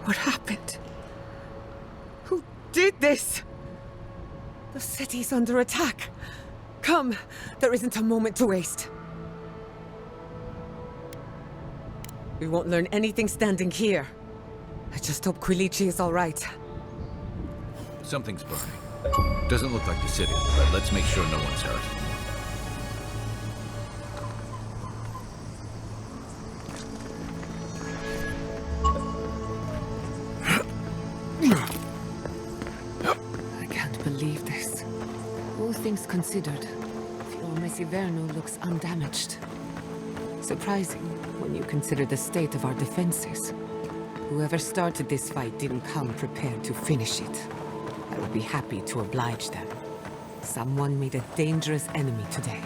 What happened? Who did this? The city's under attack. Come, there isn't a moment to waste. We won't learn anything standing here. I just hope Quilici is all right. Something's burning. Doesn't look like the city, but let's make sure no one's hurt. I can't believe this. All things considered, Fiume Siverno looks undamaged. Surprising when you consider the state of our defenses. Whoever started this fight didn't come prepared to finish it. I would be happy to oblige them. Someone made a dangerous enemy today.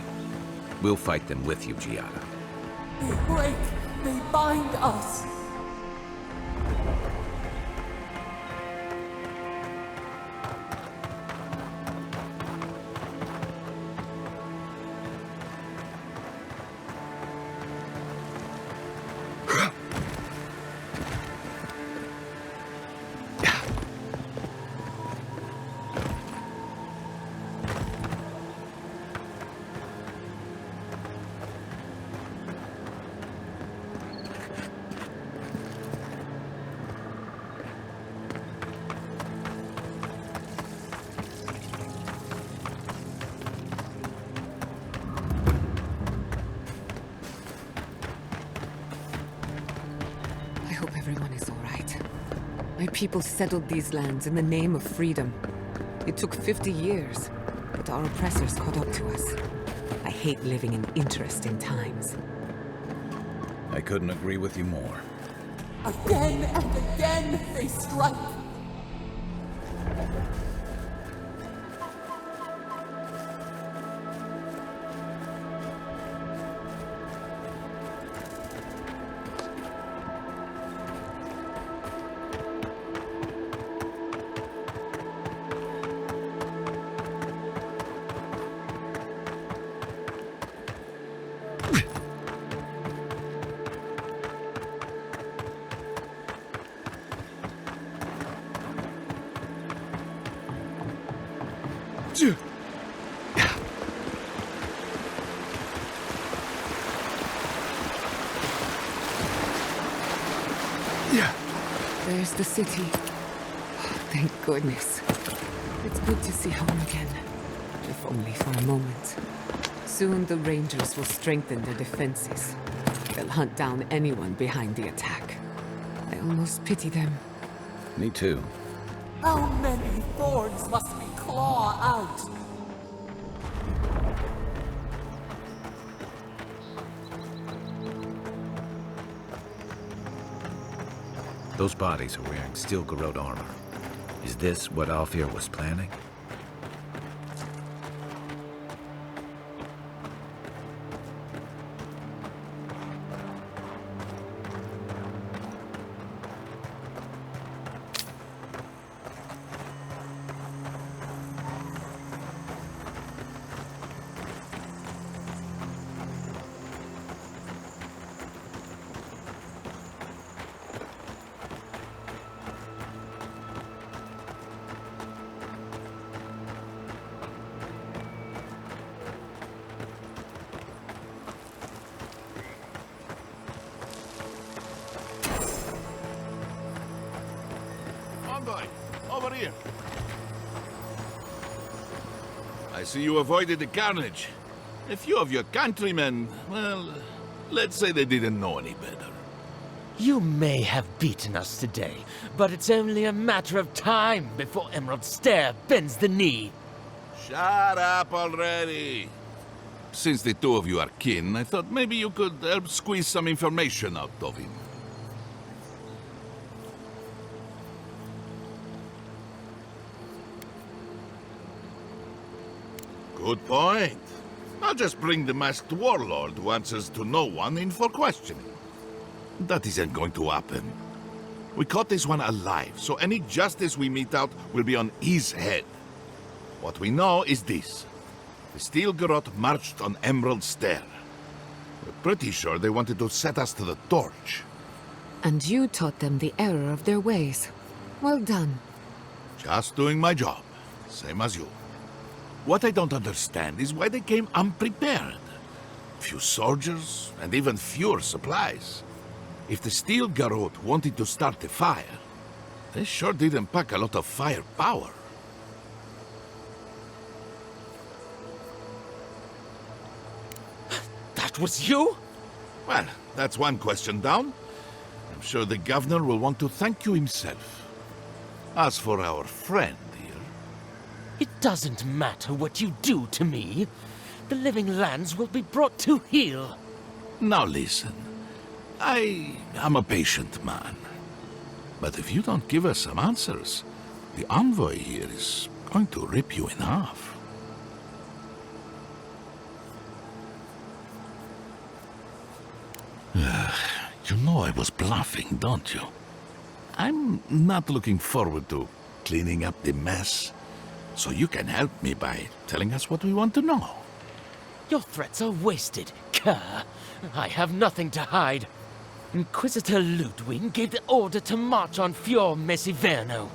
We'll fight them with you, Giada. They break, they bind us. Everyone is all right. My people settled these lands in the name of freedom. It took 50 years, but our oppressors caught up to us. I hate living in interesting times. I couldn't agree with you more. Again and again they strike. There's the city. Oh, thank goodness. It's good to see home again. If only for a moment. Soon the Rangers will strengthen their defenses. They'll hunt down anyone behind the attack. I almost pity them. Me too. How many thorns must we claw out? Those bodies are wearing steel-corrode armor. Is this what Alfir was planning? Envoy, over here. I see you avoided the carnage. A few of your countrymen, well, let's say they didn't know any better. You may have beaten us today, but it's only a matter of time before Emerald Stair bends the knee. Shut up already. Since the two of you are kin, I thought maybe you could help squeeze some information out of him. Good point. I'll just bring the masked warlord who answers to no one in for questioning. That isn't going to happen. We caught this one alive, so any justice we mete out will be on his head. What we know is this. The Steel Garrote marched on Emerald Stair. We're pretty sure they wanted to set us to the torch. And you taught them the error of their ways. Well done. Just doing my job, same as you. What I don't understand is why they came unprepared. Few soldiers, and even fewer supplies. If the Steel Garrote wanted to start a fire, they sure didn't pack a lot of firepower. That was you? Well, that's one question down. I'm sure the governor will want to thank you himself. As for our friend here... It doesn't matter what you do to me. The living lands will be brought to heel. Now listen, I am a patient man. But if you don't give us some answers, the Envoy here is going to rip you in half. You know I was bluffing, don't you? I'm not looking forward to cleaning up the mess, so you can help me by telling us what we want to know. Your threats are wasted, Kerr. I have nothing to hide. Inquisitor Ludwig gave the order to march on Fior Mesiverno.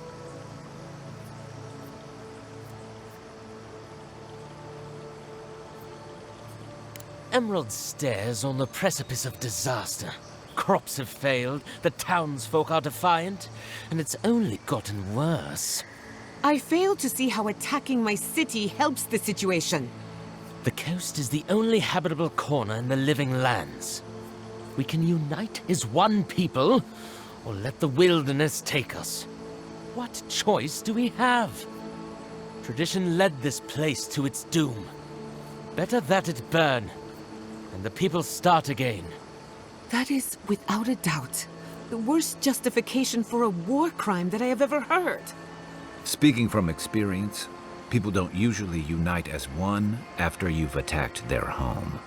Emerald stares on the precipice of disaster. Crops have failed, the townsfolk are defiant, and it's only gotten worse. I fail to see how attacking my city helps the situation. The coast is the only habitable corner in the living lands. We can unite as one people, or let the wilderness take us. What choice do we have? Tradition led this place to its doom. Better that it burn, and the people start again. That is, without a doubt, the worst justification for a war crime that I have ever heard. Speaking from experience, people don't usually unite as one after you've attacked their home.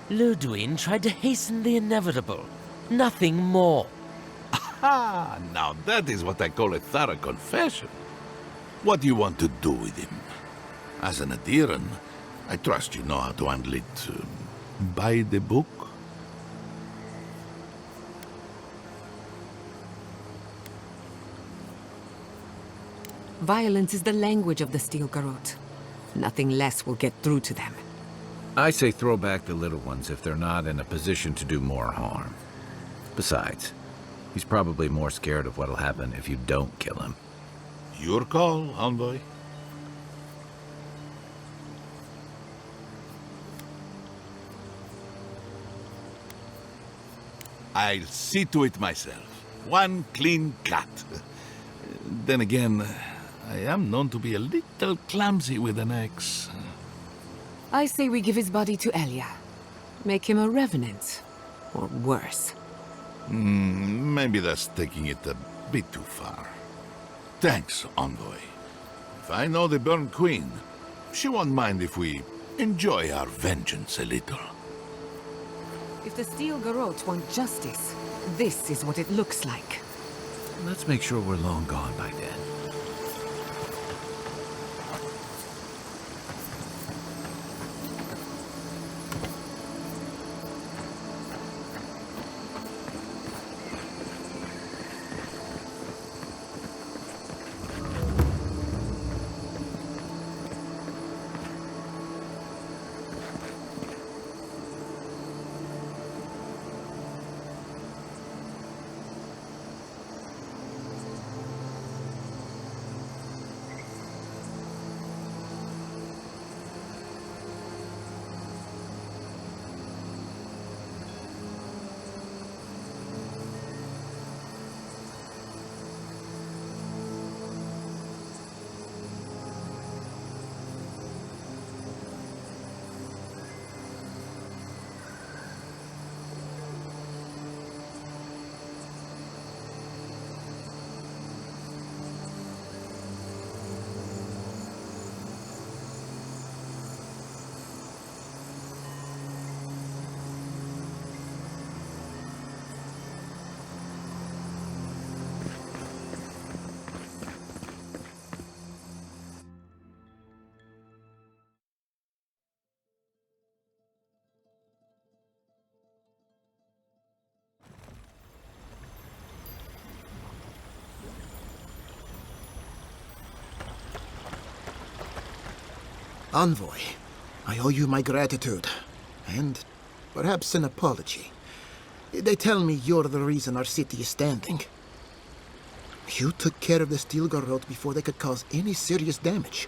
Ludwig tried to hasten the inevitable. Nothing more. Ah, now that is what I call a thorough confession. What do you want to do with him? As an Adiran, I trust you know how to handle it by the book. Violence is the language of the Steel Garrote. Nothing less will get through to them. I say throw back the little ones if they're not in a position to do more harm. Besides, he's probably more scared of what'll happen if you don't kill him. Your call, Envoy. I'll see to it myself. One clean cut. Then again, I am known to be a little clumsy with an axe. I say we give his body to Elia. Make him a revenant. Or worse. Maybe that's taking it a bit too far. Thanks, Envoy. If I know the Burn Queen, she won't mind if we enjoy our vengeance a little. If the Steel Garrote want justice, this is what it looks like. Let's make sure we're long gone by then. Envoy, I owe you my gratitude, and perhaps an apology. They tell me you're the reason our city is standing. You took care of the Stilgarrote before they could cause any serious damage.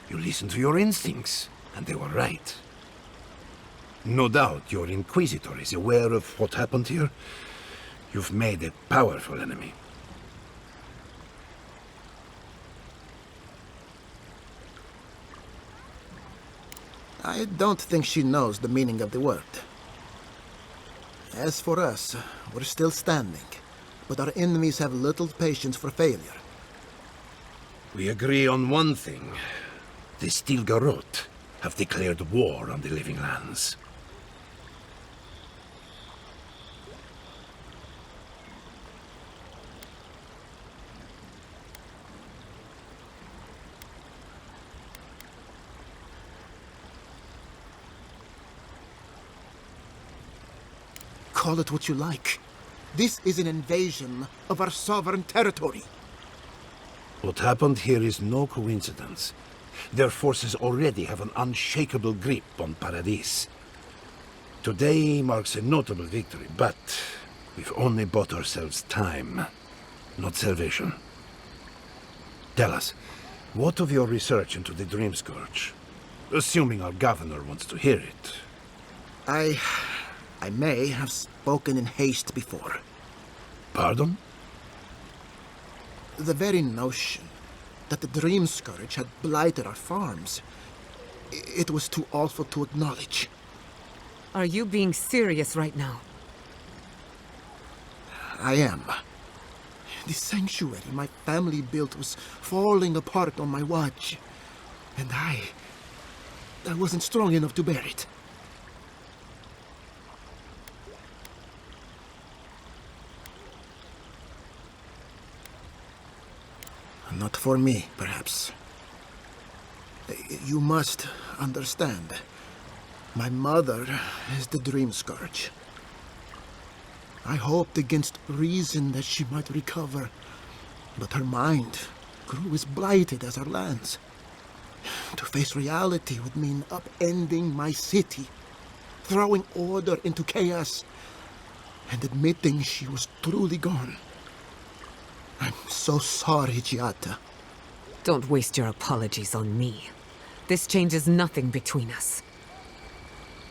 You listened to your instincts, and they were right. No doubt your Inquisitor is aware of what happened here. You've made a powerful enemy. I don't think she knows the meaning of the word. As for us, we're still standing, but our enemies have little patience for failure. We agree on one thing. The Stilgarrote have declared war on the living lands. Call it what you like. This is an invasion of our sovereign territory. What happened here is no coincidence. Their forces already have an unshakable grip on Paradis. Today marks a notable victory, but we've only bought ourselves time, not salvation. Tell us, what of your research into the Dreamscourge? Assuming our governor wants to hear it. I may have spoken in haste before. Pardon? The very notion that the Dreamscourge had blighted our farms, it was too awful to acknowledge. Are you being serious right now? I am. The sanctuary my family built was falling apart on my watch, and I wasn't strong enough to bear it. Not for me, perhaps. You must understand. My mother is the Dreamscourge. I hoped against reason that she might recover, but her mind grew as blighted as our lands. To face reality would mean upending my city, throwing order into chaos, and admitting she was truly gone. I'm so sorry, Giata. Don't waste your apologies on me. This changes nothing between us.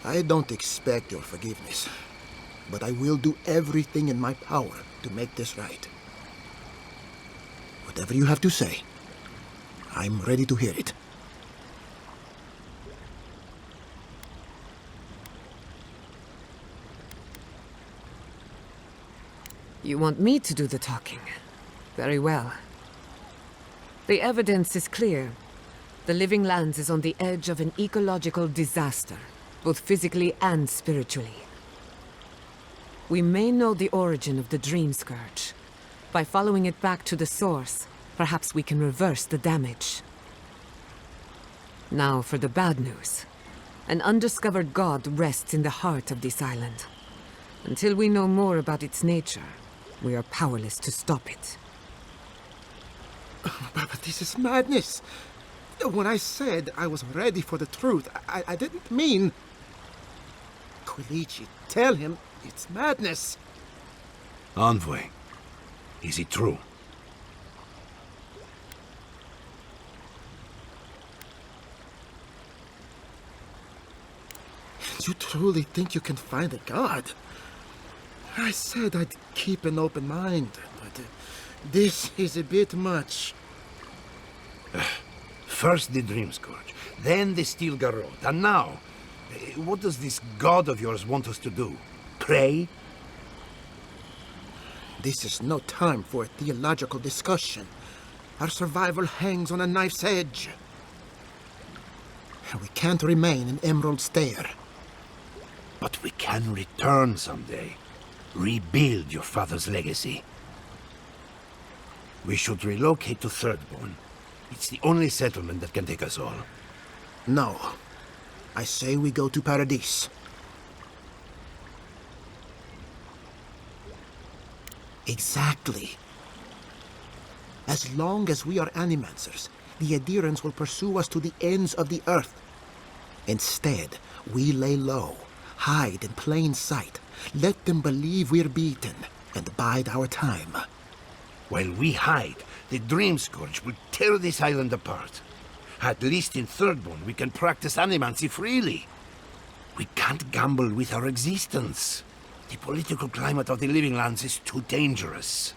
I don't expect your forgiveness, but I will do everything in my power to make this right. Whatever you have to say, I'm ready to hear it. You want me to do the talking? Very well. The evidence is clear. The Living Lands is on the edge of an ecological disaster, both physically and spiritually. We may know the origin of the Dreamscourge. By following it back to the source, perhaps we can reverse the damage. Now for the bad news. An undiscovered god rests in the heart of this island. Until we know more about its nature, we are powerless to stop it. But this is madness. When I said I was ready for the truth, I didn't mean... Quilici, tell him it's madness. Envoy, is it true? You truly think you can find a god? I said I'd keep an open mind, but this is a bit much. First the Dreamscourge, then the Stilgarrote, and now, what does this god of yours want us to do? Pray? This is no time for a theological discussion. Our survival hangs on a knife's edge. We can't remain in Emerald Stair. But we can return someday. Rebuild your father's legacy. We should relocate to Thirdborn. It's the only settlement that can take us all. No. I say we go to Paradise. Exactly. As long as we are animancers, the adherents will pursue us to the ends of the earth. Instead, we lay low, hide in plain sight, let them believe we're beaten, and bide our time. While we hide, the Dreamscourge will tear this island apart. At least in Thirdborn, we can practice animancy freely. We can't gamble with our existence. The political climate of the Living Lands is too dangerous.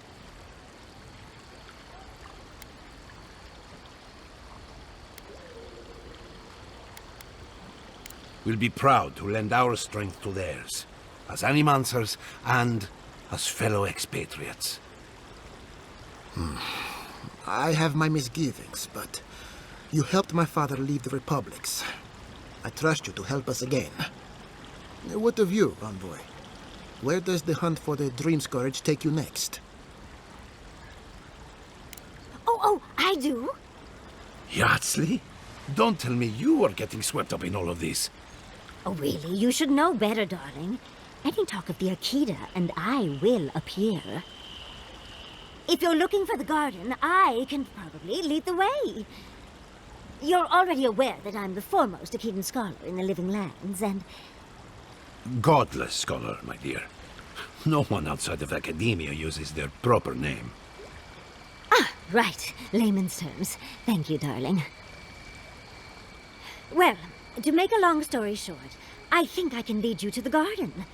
We'll be proud to lend our strength to theirs, as animancers and as fellow expatriates. I have my misgivings, but you helped my father leave the Republics. I trust you to help us again. What of you, Envoy? Where does the hunt for the Dreamscourge take you next? Oh, I do. Yardsley? Don't tell me you are getting swept up in all of this. Oh, really? You should know better, darling. Any talk of the Akita, and I will appear. If you're looking for the garden, I can probably lead the way. You're already aware that I'm the foremost Akitan scholar in the Living Lands, and... Godless scholar, my dear. No one outside of academia uses their proper name. Ah, right. Layman's terms. Thank you, darling. Well, to make a long story short, I think I can lead you to the garden.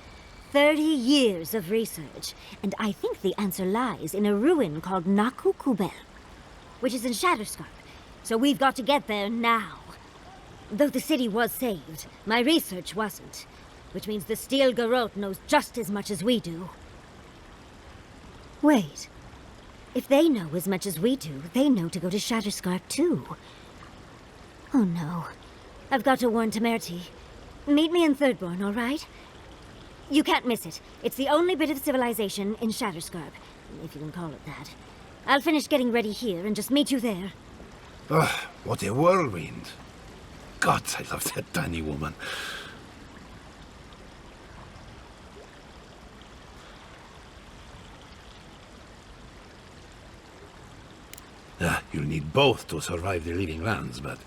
30 years of research, and I think the answer lies in a ruin called Naku Kubel, which is in Shatterscarp. So we've got to get there now. Though the city was saved, my research wasn't, which means the Steel Garrote knows just as much as we do. Wait. If they know as much as we do, they know to go to Shatterscarp too. Oh no. I've got to warn Temerity. Meet me in Thirdborn, all right? You can't miss it. It's the only bit of civilization in Shatterscarp, if you can call it that. I'll finish getting ready here and just meet you there. Ugh, what a whirlwind. God, I love that tiny woman. You'll need both to survive the Living Lands, but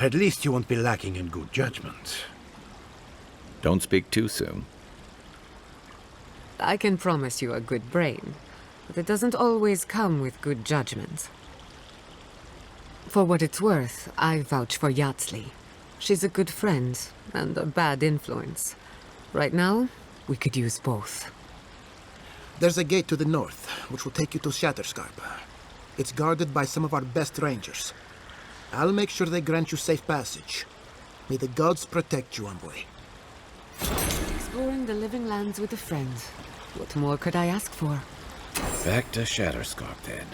at least you won't be lacking in good judgment. Don't speak too soon. I can promise you a good brain, but it doesn't always come with good judgment. For what it's worth, I vouch for Yardsley. She's a good friend and a bad influence. Right now, we could use both. There's a gate to the north, which will take you to Shatterscarp. It's guarded by some of our best rangers. I'll make sure they grant you safe passage. May the gods protect you, Envoy. Exploring the Living Lands with a friend. What more could I ask for? Back to Shatterscarp, then.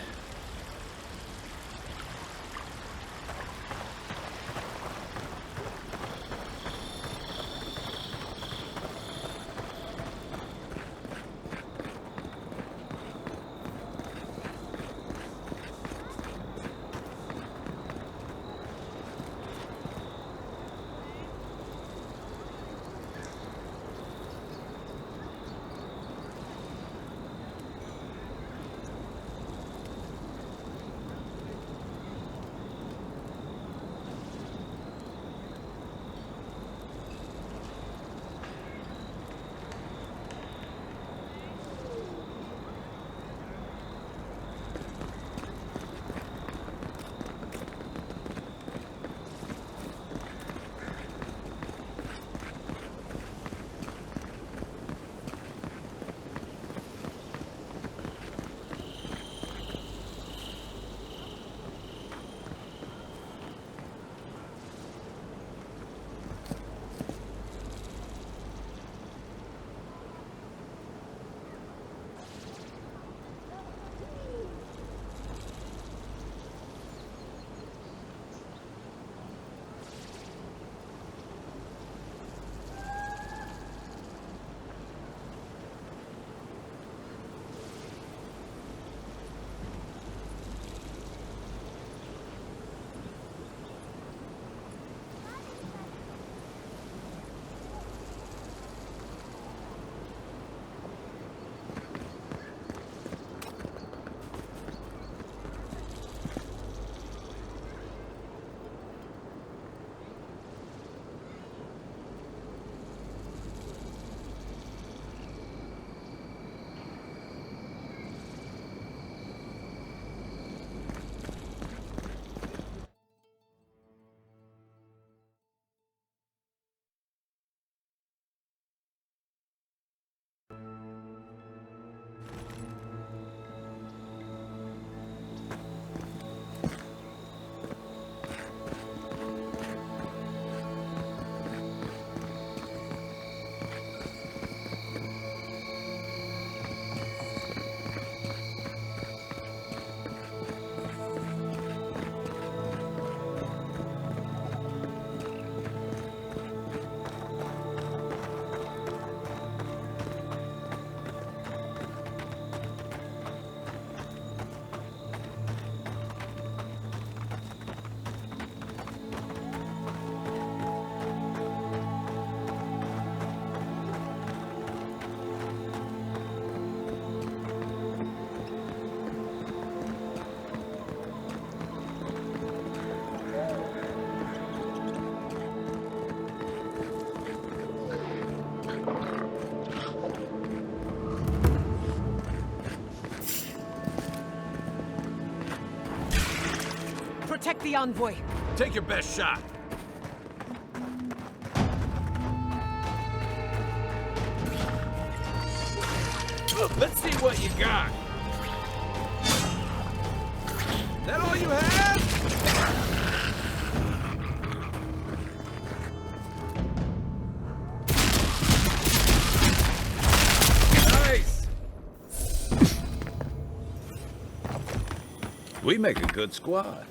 protect the Envoy. Take your best shot. Let's see what you got. Is that all you have? Nice. We make a good squad.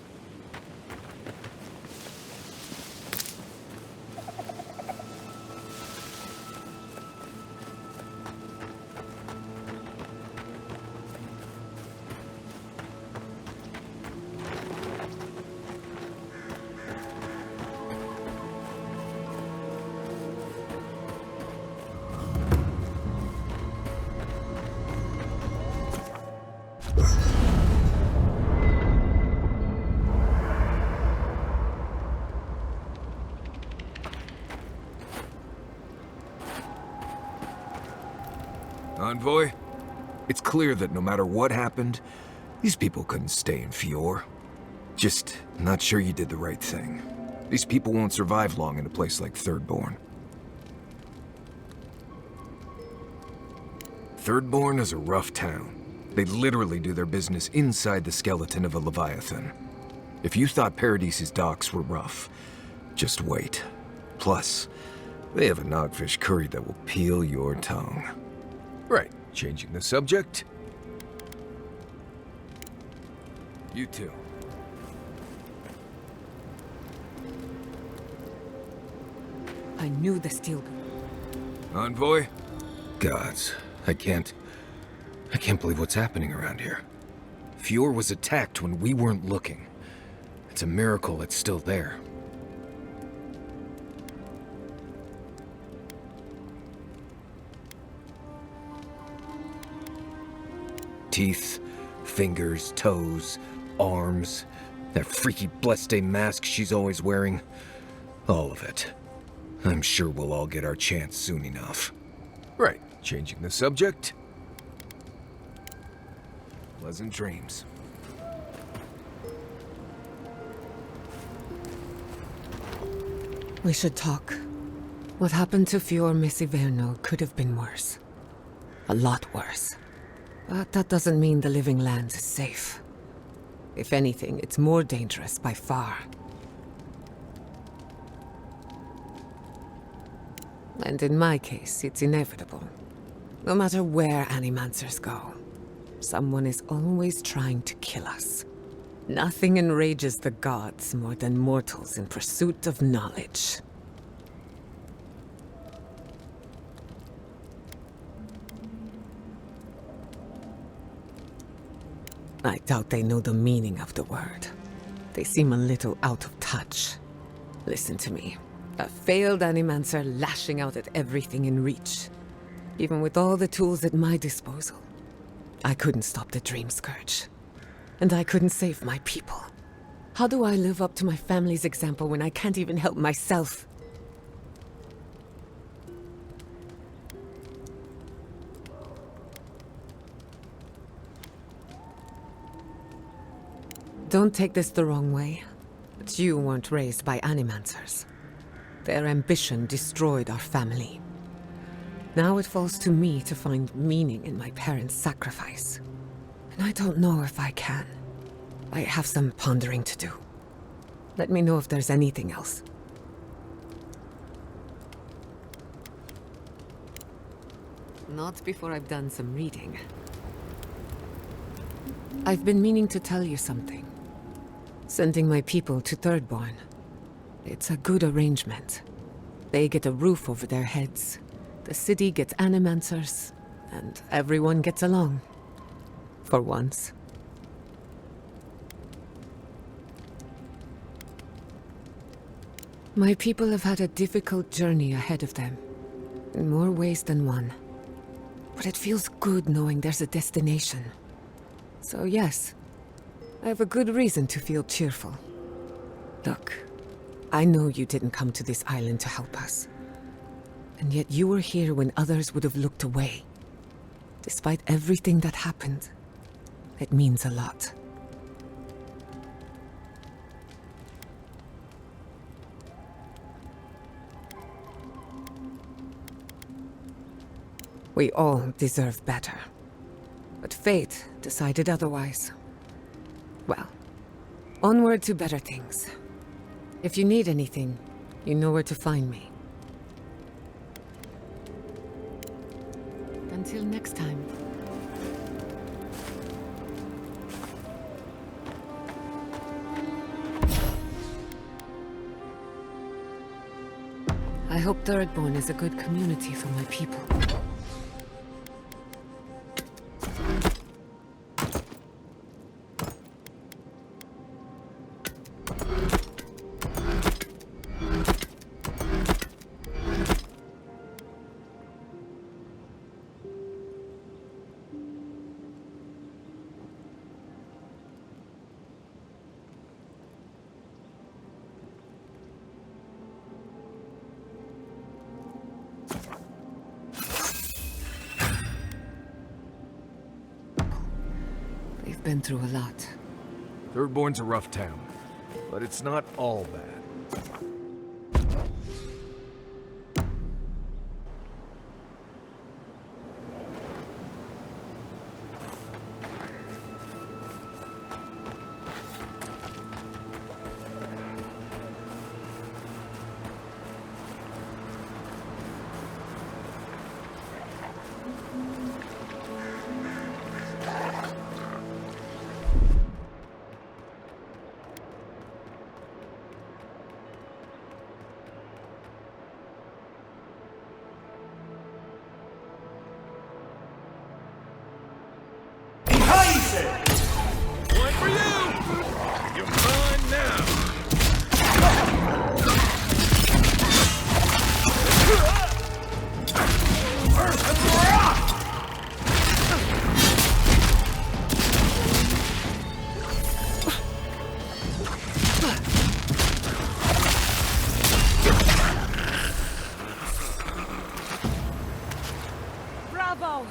Envoy, it's clear that no matter what happened, these people couldn't stay in Fior. Just not sure you did the right thing. These people won't survive long in a place like Thirdborn. Thirdborn is a rough town. They literally do their business inside the skeleton of a Leviathan. If you thought Paradise's docks were rough, just wait. Plus, they have a nogfish curry that will peel your tongue. Right, changing the subject. You too. I knew the steel. Envoy? Gods, I can't believe what's happening around here. Fior was attacked when we weren't looking. It's a miracle it's still there. Teeth, fingers, toes, arms, that freaky bloodstained mask she's always wearing. All of it. I'm sure we'll all get our chance soon enough. Right, changing the subject. Pleasant dreams. We should talk. What happened to Fior Messiverno could have been worse. A lot worse. But that doesn't mean the living lands is safe. If anything, it's more dangerous by far. And in my case, it's inevitable. No matter where Animancers go, someone is always trying to kill us. Nothing enrages the gods more than mortals in pursuit of knowledge. I doubt they know the meaning of the word. They seem a little out of touch. Listen to me. A failed Animancer lashing out at everything in reach. Even with all the tools at my disposal. I couldn't stop the Dreamscourge. And I couldn't save my people. How do I live up to my family's example when I can't even help myself? Don't take this the wrong way, but you weren't raised by Animancers. Their ambition destroyed our family. Now it falls to me to find meaning in my parents' sacrifice. And I don't know if I can. I have some pondering to do. Let me know if there's anything else. Not before I've done some reading. I've been meaning to tell you something. Sending my people to Thirdborn. It's a good arrangement. They get a roof over their heads. The city gets Animancers, and everyone gets along. For once. My people have had a difficult journey ahead of them. In more ways than one. But it feels good knowing there's a destination. So yes, I have a good reason to feel cheerful. Look, I know you didn't come to this island to help us. And yet you were here when others would have looked away. Despite everything that happened, it means a lot. We all deserve better. But fate decided otherwise. Well, onward to better things. If you need anything, you know where to find me. Until next time. I hope Thirdborn is a good community for my people. We've been through a lot. Thirdborn's a rough town, but it's not all bad. One for you! You're mine now! Bravo!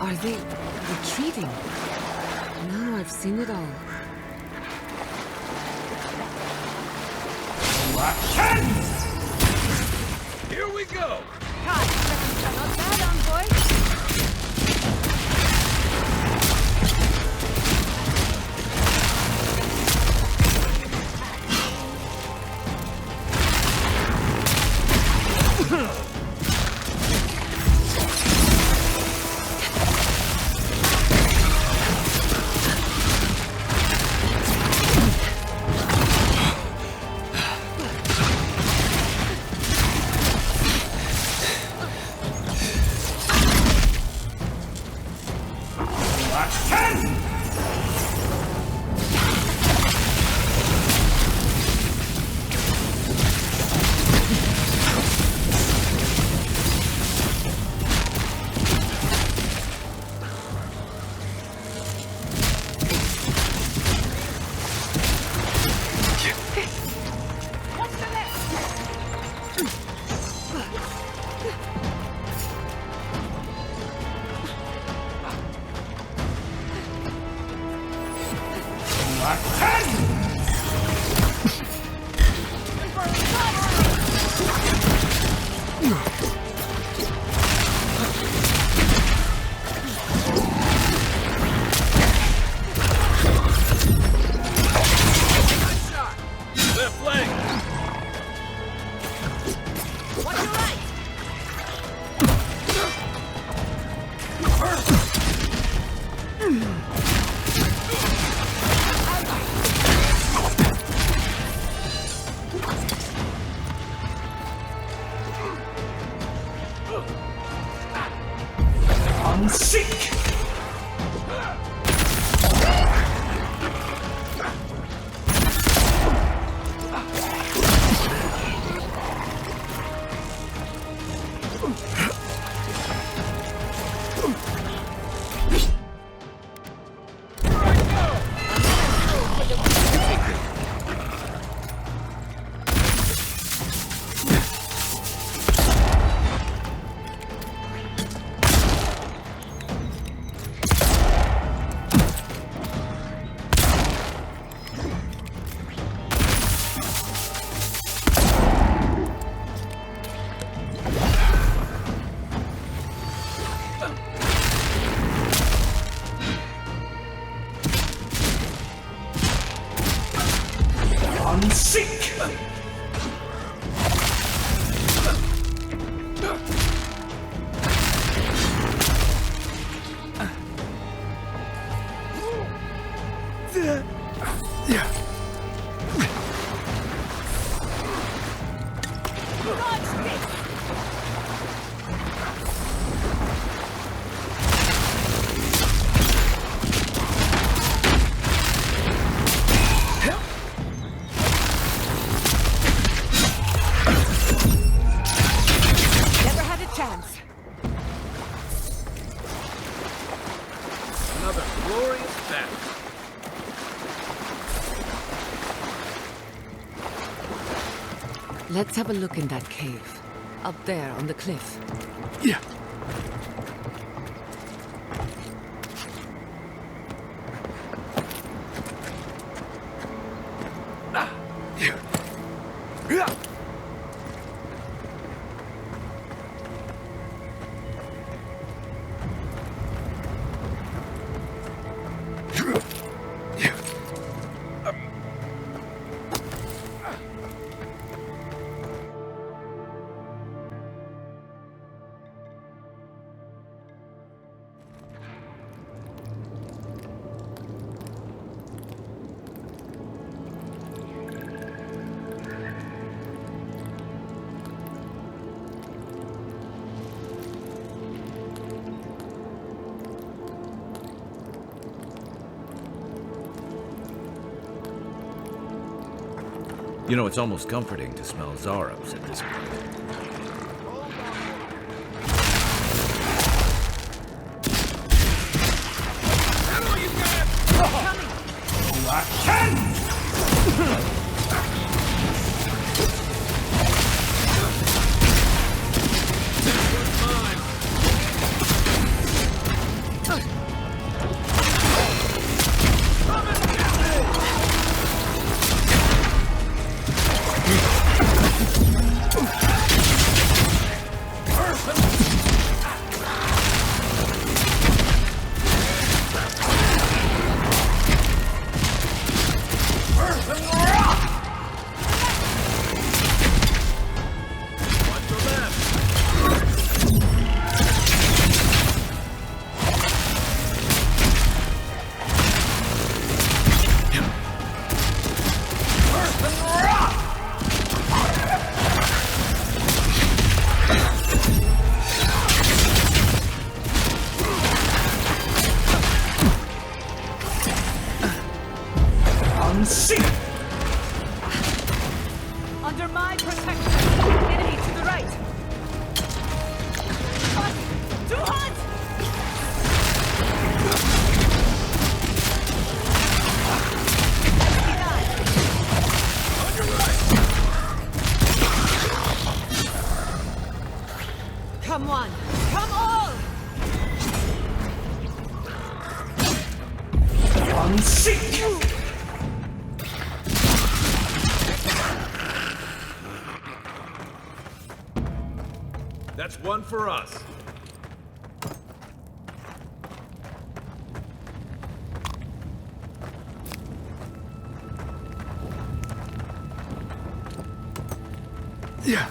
Are they retreating? Now I've seen it all. Here we go! Not bad, Envoy. Let's have a look in that cave. Up there on the cliff. Yeah. You know, it's almost comforting to smell Zaros at this point. Under my protection. Enemy to the right. Hunt! To hunt! On your right. Come one. Come all! Unseek! one for us. Yeah.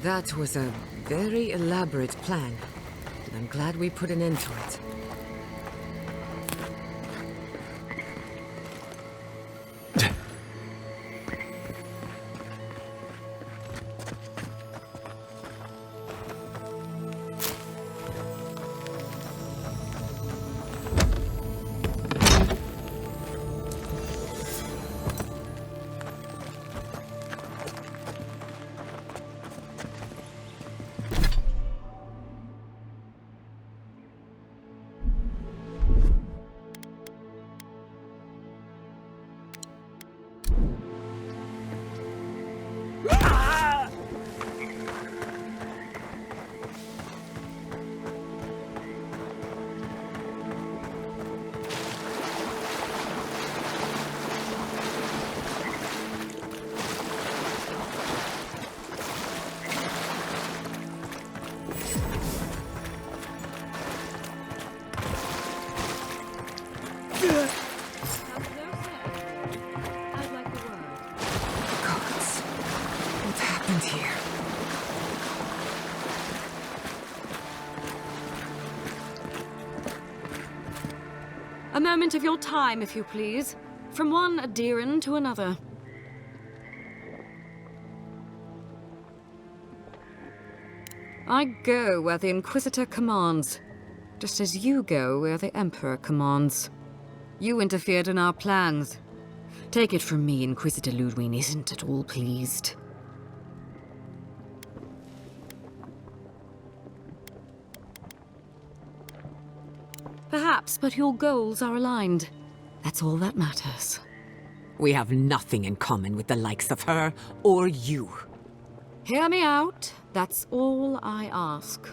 That was a very elaborate plan, and I'm glad we put an end to it. A moment of your time, if you please. From one Adiran to another. I go where the Inquisitor commands, just as you go where the Emperor commands. You interfered in our plans. Take it from me, Inquisitor Ludwig isn't at all pleased. Perhaps, but your goals are aligned. That's all that matters. We have nothing in common with the likes of her or you. Hear me out. That's all I ask.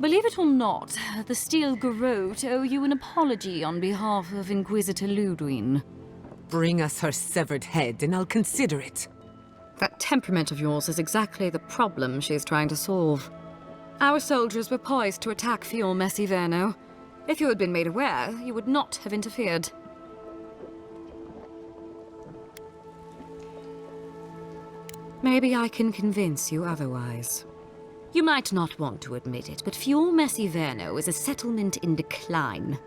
Believe it or not, the Steel Garrote owe you an apology on behalf of Inquisitor Ludwig. Bring us her severed head and I'll consider it. That temperament of yours is exactly the problem she's trying to solve. Our soldiers were poised to attack Fior Messiverno. If you had been made aware, you would not have interfered. Maybe I can convince you otherwise. You might not want to admit it, but Fior Messiverno is a settlement in decline.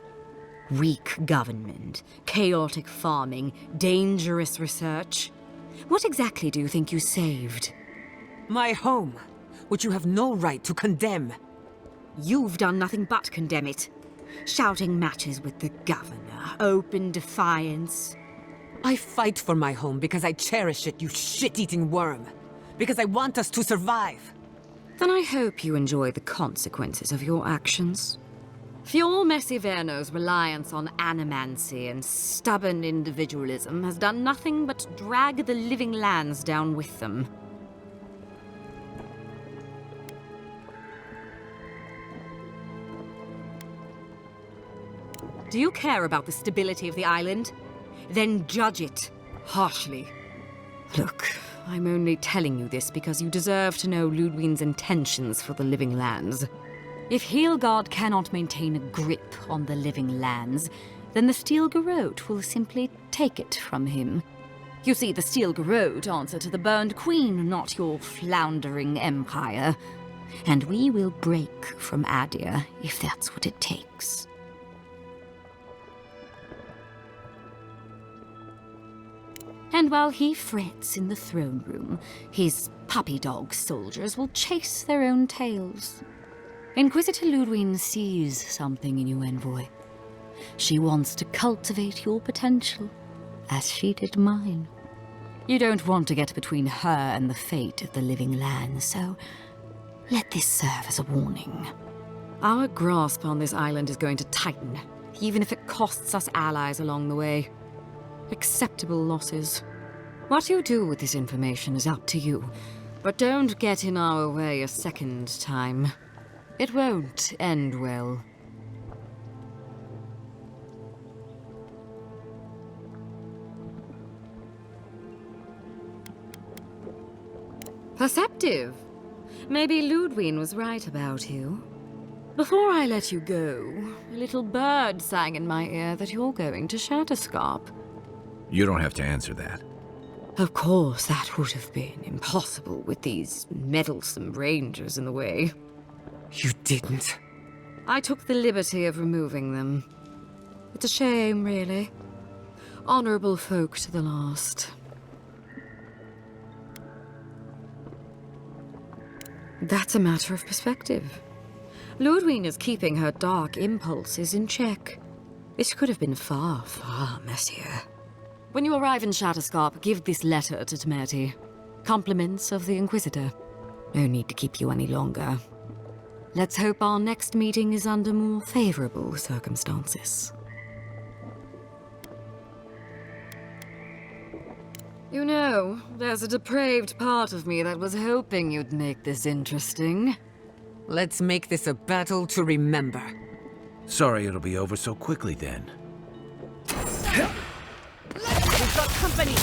Weak government, chaotic farming, dangerous research. What exactly do you think you saved? My home, which you have no right to condemn. You've done nothing but condemn it. Shouting matches with the governor, open defiance. I fight for my home because I cherish it, you shit-eating worm. Because I want us to survive. Then I hope you enjoy the consequences of your actions. Fior Messiverno's reliance on animancy and stubborn individualism has done nothing but drag the living lands down with them. Do you care about the stability of the island? Then judge it harshly. Look, I'm only telling you this because you deserve to know Ludwig's intentions for the living lands. If Heelgard cannot maintain a grip on the living lands, then the Steel Garrote will simply take it from him. You see, the Steel Garrote answer to the Burned Queen, not your floundering empire. And we will break from Adir if that's what it takes. And while he frets in the throne room, his puppy dog soldiers will chase their own tails. Inquisitor Ludwine sees something in you, Envoy. She wants to cultivate your potential, as she did mine. You don't want to get between her and the fate of the living land, so let this serve as a warning. Our grasp on this island is going to tighten, even if it costs us allies along the way. Acceptable losses. What you do with this information is up to you, but don't get in our way a second time. It won't end well. Perceptive. Maybe Ludwine was right about you. Before I let you go, a little bird sang in my ear that you're going to Shatterscarp. You don't have to answer that. Of course, that would have been impossible with these meddlesome rangers in the way. You didn't. I took the liberty of removing them. It's a shame, really. Honorable folk to the last. That's a matter of perspective. Ludwine is keeping her dark impulses in check. It could have been far, far messier. When you arrive in Shatterscarp, give this letter to Temerity. Compliments of the Inquisitor. No need to keep you any longer. Let's hope our next meeting is under more favorable circumstances. You know, there's a depraved part of me that was hoping you'd make this interesting. Let's make this a battle to remember. Sorry it'll be over so quickly then. We've got company!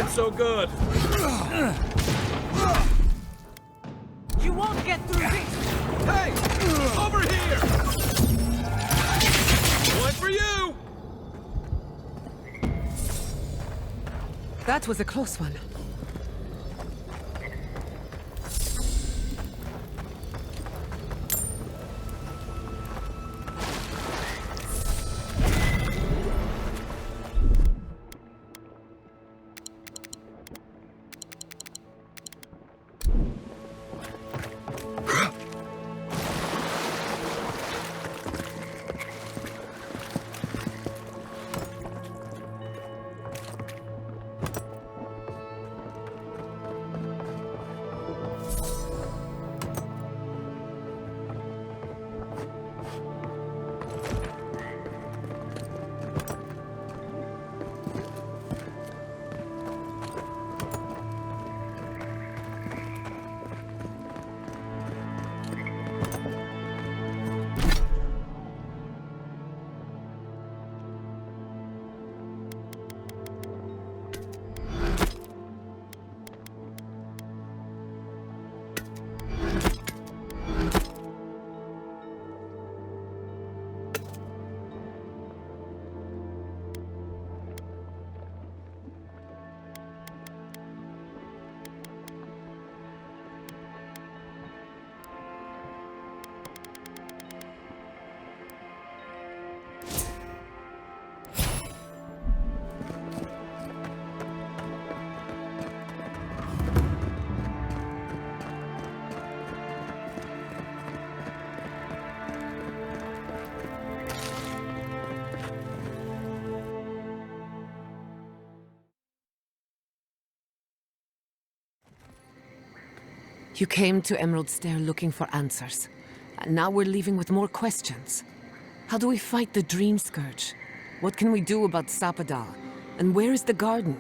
So good. You won't get through this! Hey! Over here! One for you! That was a close one. You came to Emerald Stair looking for answers, and now we're leaving with more questions. How do we fight the Dreamscourge? What can we do about Sapadal? And where is the garden?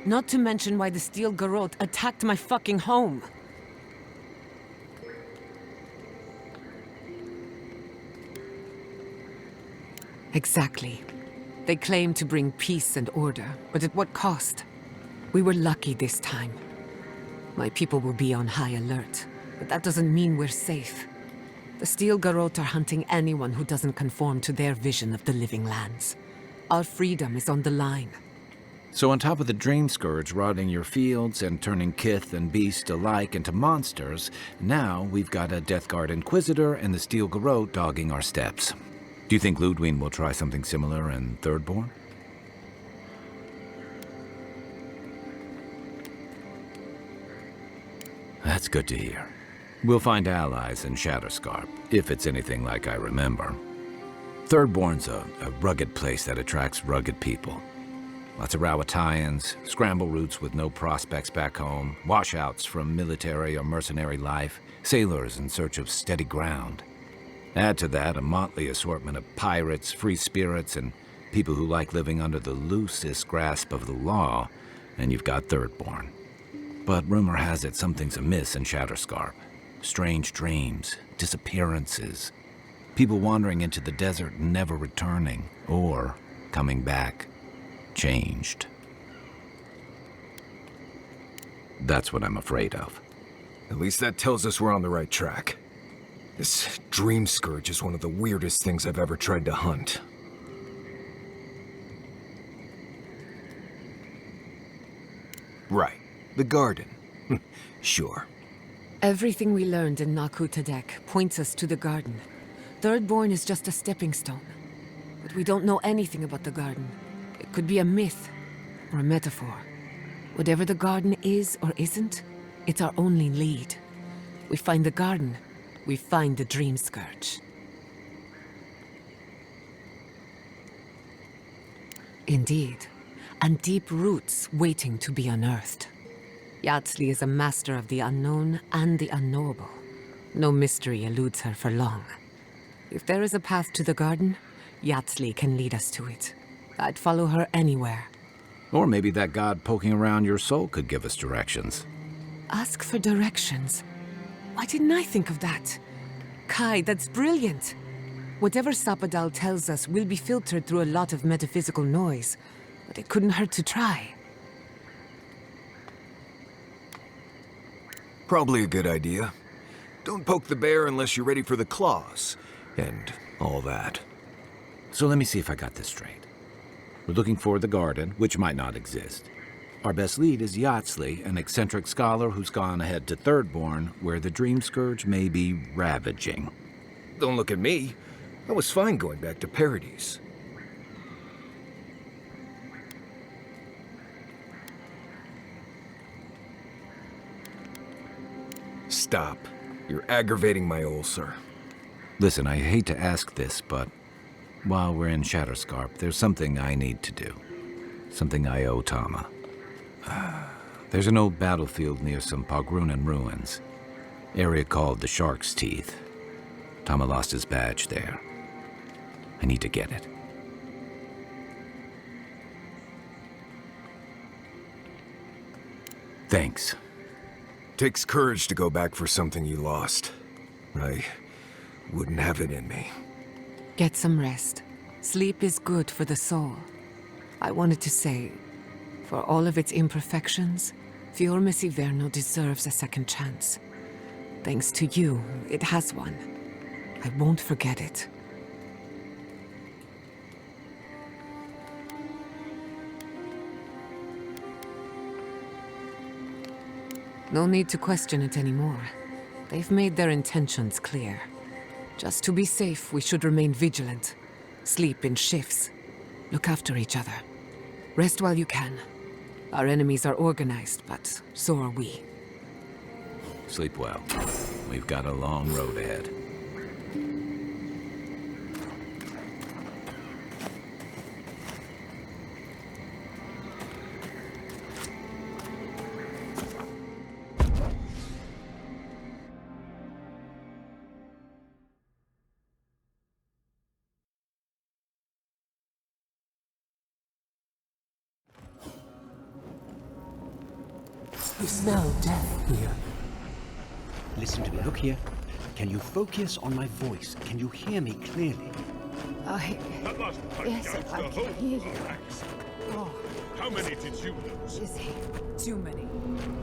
Not to mention why the Steel Garrote attacked my fucking home. Exactly. They claim to bring peace and order, but at what cost? We were lucky this time. My people will be on high alert, but that doesn't mean we're safe. The Steel Garrote are hunting anyone who doesn't conform to their vision of the living lands. Our freedom is on the line. So on top of the Dreamscourge rotting your fields and turning kith and beast alike into monsters, now we've got a Death Guard Inquisitor and the Steel Garrote dogging our steps. Do you think Ludwig will try something similar in Thirdborn? That's good to hear. We'll find allies in Shatterscarp, if it's anything like I remember. Thirdborn's a rugged place that attracts rugged people. Lots of Rawatayans, scramble routes with no prospects back home, washouts from military or mercenary life, sailors in search of steady ground. Add to that a motley assortment of pirates, free spirits, and people who like living under the loosest grasp of the law, and you've got Thirdborn. But rumor has it something's amiss in Shatterscarp. Strange dreams, disappearances, people wandering into the desert and never returning, or coming back, changed. That's what I'm afraid of. At least that tells us we're on the right track. This Dreamscourge is one of the weirdest things I've ever tried to hunt. Right. The garden. Sure. Everything we learned in Nakutadek points us to the garden. Thirdborn is just a stepping stone. But we don't know anything about the garden. It could be a myth or a metaphor. Whatever the garden is or isn't, it's our only lead. We find the garden, we find the Dreamscourge. Indeed, and deep roots waiting to be unearthed. Yatsley is a master of the unknown and the unknowable. No mystery eludes her for long. If there is a path to the garden, Yatsley can lead us to it. I'd follow her anywhere. Or maybe that god poking around your soul could give us directions. Ask for directions. Why didn't I think of that? Kai, that's brilliant. Whatever Sapadal tells us will be filtered through a lot of metaphysical noise, but it couldn't hurt to try. Probably a good idea. Don't poke the bear unless you're ready for the claws, and all that. So let me see if I got this straight. We're looking for the garden, which might not exist. Our best lead is Yatsley, an eccentric scholar who's gone ahead to Thirdborn, where the Dreamscourge may be ravaging. Don't look at me. I was fine going back to Paradise. Stop. You're aggravating my ulcer. Listen, I hate to ask this, but while we're in Shatterscarp, there's something I need to do. Something I owe Tama. There's an old battlefield near some Pogrunan ruins. Area called the Shark's Teeth. Tama lost his badge there. I need to get it. Thanks. Takes courage to go back for something you lost. I wouldn't have it in me. Get some rest. Sleep is good for the soul. I wanted to say, for all of its imperfections, Fior Messiverno deserves a second chance. Thanks to you, it has one. I won't forget it. No need to question it anymore. They've made their intentions clear. Just to be safe, we should remain vigilant. Sleep in shifts. Look after each other. Rest while you can. Our enemies are organized, but so are we. Sleep well. We've got a long road ahead. You smell death here. Listen to me. Look here. Can you focus on my voice? Can you hear me clearly? Yes, I can hear you. Oh, How many did you lose? is he? Too many.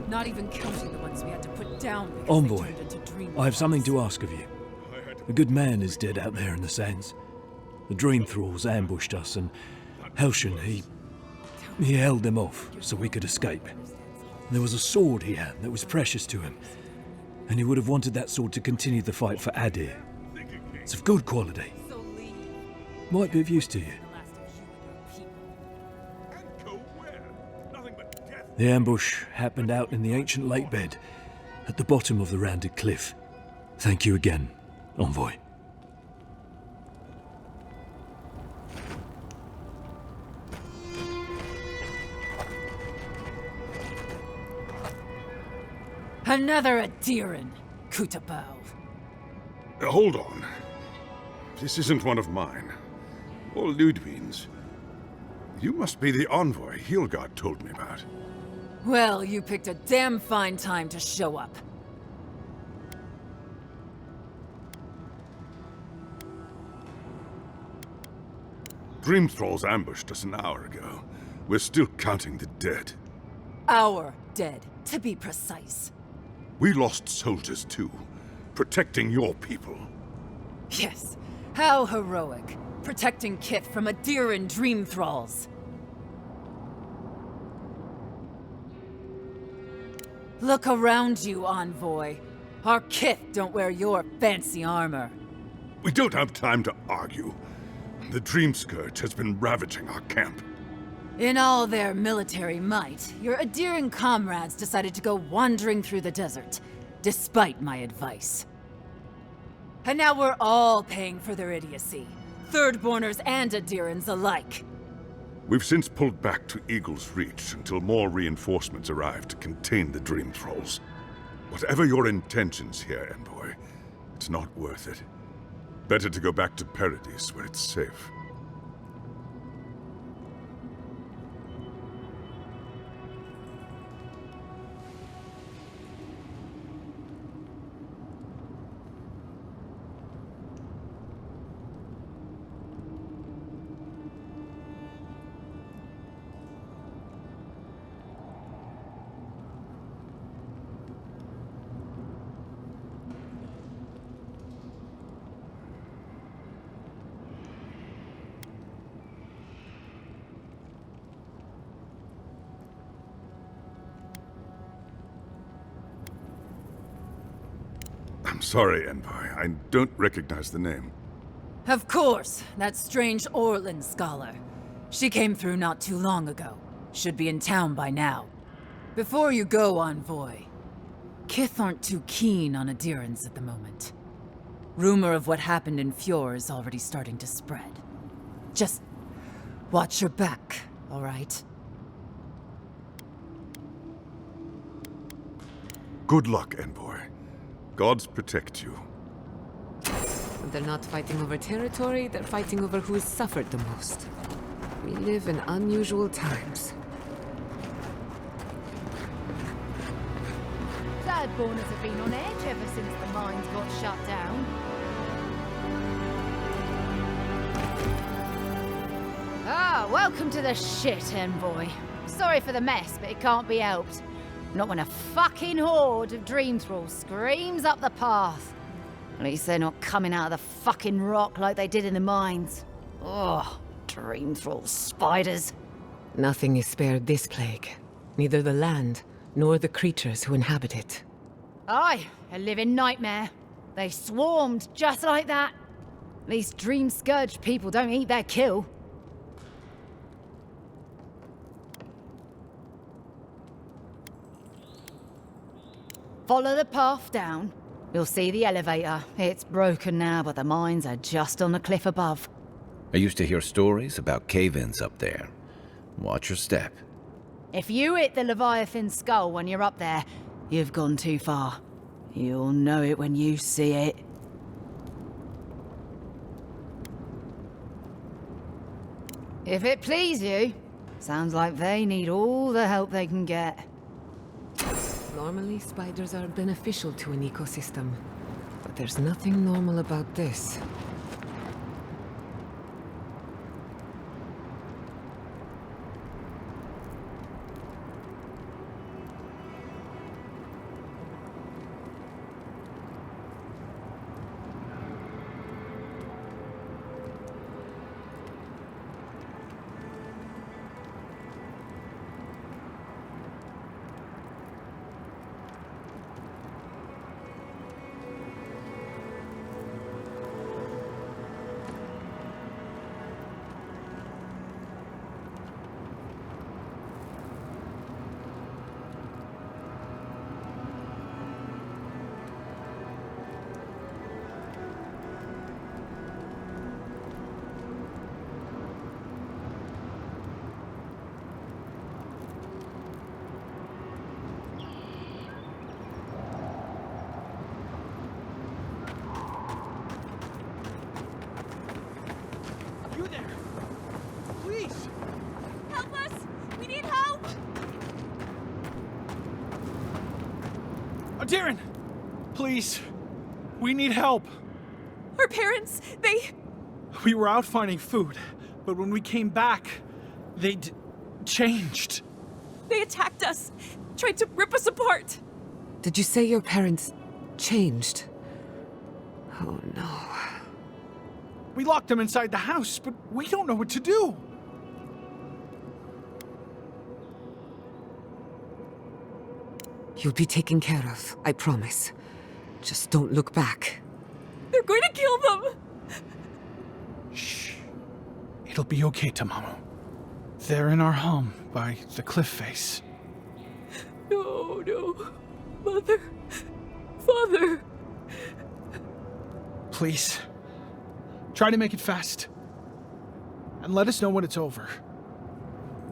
Not even counting the ones we had to put down because Envoy, they turned into dream I have something to monsters. ask of you. A good man is dead out there in the sands. The dream thralls ambushed us, and Helshin, he held them off so we could escape. There was a sword he had that was precious to him, and he would have wanted that sword to continue the fight for Adir. It's of good quality. Might be of use to you. The ambush happened out in the ancient lake bed, at the bottom of the rounded cliff. Thank you again, Envoy. Another Adiran, Kutabao. Hold on. This isn't one of mine. Or Ludwig's. You must be the envoy Hilgard told me about. Well, you picked a damn fine time to show up. Dream Thralls ambushed us an hour ago. We're still counting the dead. Our dead, to be precise. We lost soldiers too, protecting your people. Yes, how heroic. Protecting Kith from Adiran Dream Thralls. Look around you, Envoy. Our Kith don't wear your fancy armor. We don't have time to argue. The Dreamscourge has been ravaging our camp. In all their military might, your Adiran comrades decided to go wandering through the desert, despite my advice. And now we're all paying for their idiocy. Thirdborners and Adirans alike. We've since pulled back to Eagle's Reach until more reinforcements arrive to contain the Dream Thralls. Whatever your intentions here, Envoy, it's not worth it. Better to go back to Paradise where it's safe. I'm sorry, Envoy. I don't recognize the name. Of course, that strange Orlin scholar. She came through not too long ago. Should be in town by now. Before you go, Envoy, Kith aren't too keen on Adirans at the moment. Rumor of what happened in Fjord is already starting to spread. Just watch your back, all right? Good luck, Envoy. Gods protect you. They're not fighting over territory, they're fighting over who's suffered the most. We live in unusual times. Thirdborners have been on edge ever since the mines got shut down. Ah, welcome to the shit, Envoy. Sorry for the mess, but it can't be helped. Not when a fucking horde of Dream Thralls screams up the path. At least they're not coming out of the fucking rock like they did in the mines. Oh, Dream Thrall spiders. Nothing is spared this plague. Neither the land, nor the creatures who inhabit it. Aye, a living nightmare. They swarmed just like that. At least Dreamscourge people don't eat their kill. Follow the path down. You'll see the elevator. It's broken now, but the mines are just on the cliff above. I used to hear stories about cave-ins up there. Watch your step. If you hit the Leviathan skull when you're up there, you've gone too far. You'll know it when you see it. If it please you, sounds like they need all the help they can get. Normally, spiders are beneficial to an ecosystem. But there's nothing normal about this. Darren! Please. We need help. Our parents, We were out finding food, but when we came back, they'd changed. They attacked us, tried to rip us apart. Did you say your parents changed? Oh no. We locked them inside the house, but we don't know what to do. You'll be taken care of, I promise. Just don't look back. They're going to kill them! Shh. It'll be okay, Tamamu. They're in our home by the cliff face. No, no. Mother. Father. Please. Try to make it fast. And let us know when it's over.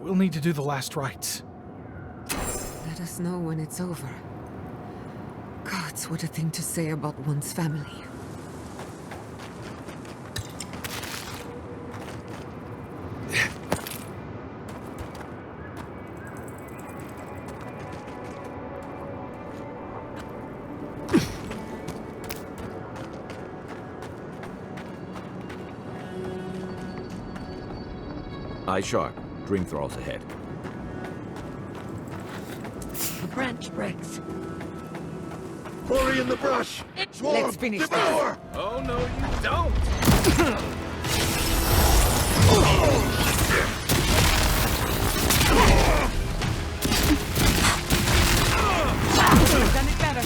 We'll need to do the last rites. Let us know when it's over. Gods, what a thing to say about one's family. Eye sharp. Dream thralls ahead. The branch breaks. Hurry in the brush! Swarm! Let's finish Devour! this. Oh, no, you don't! Done it better.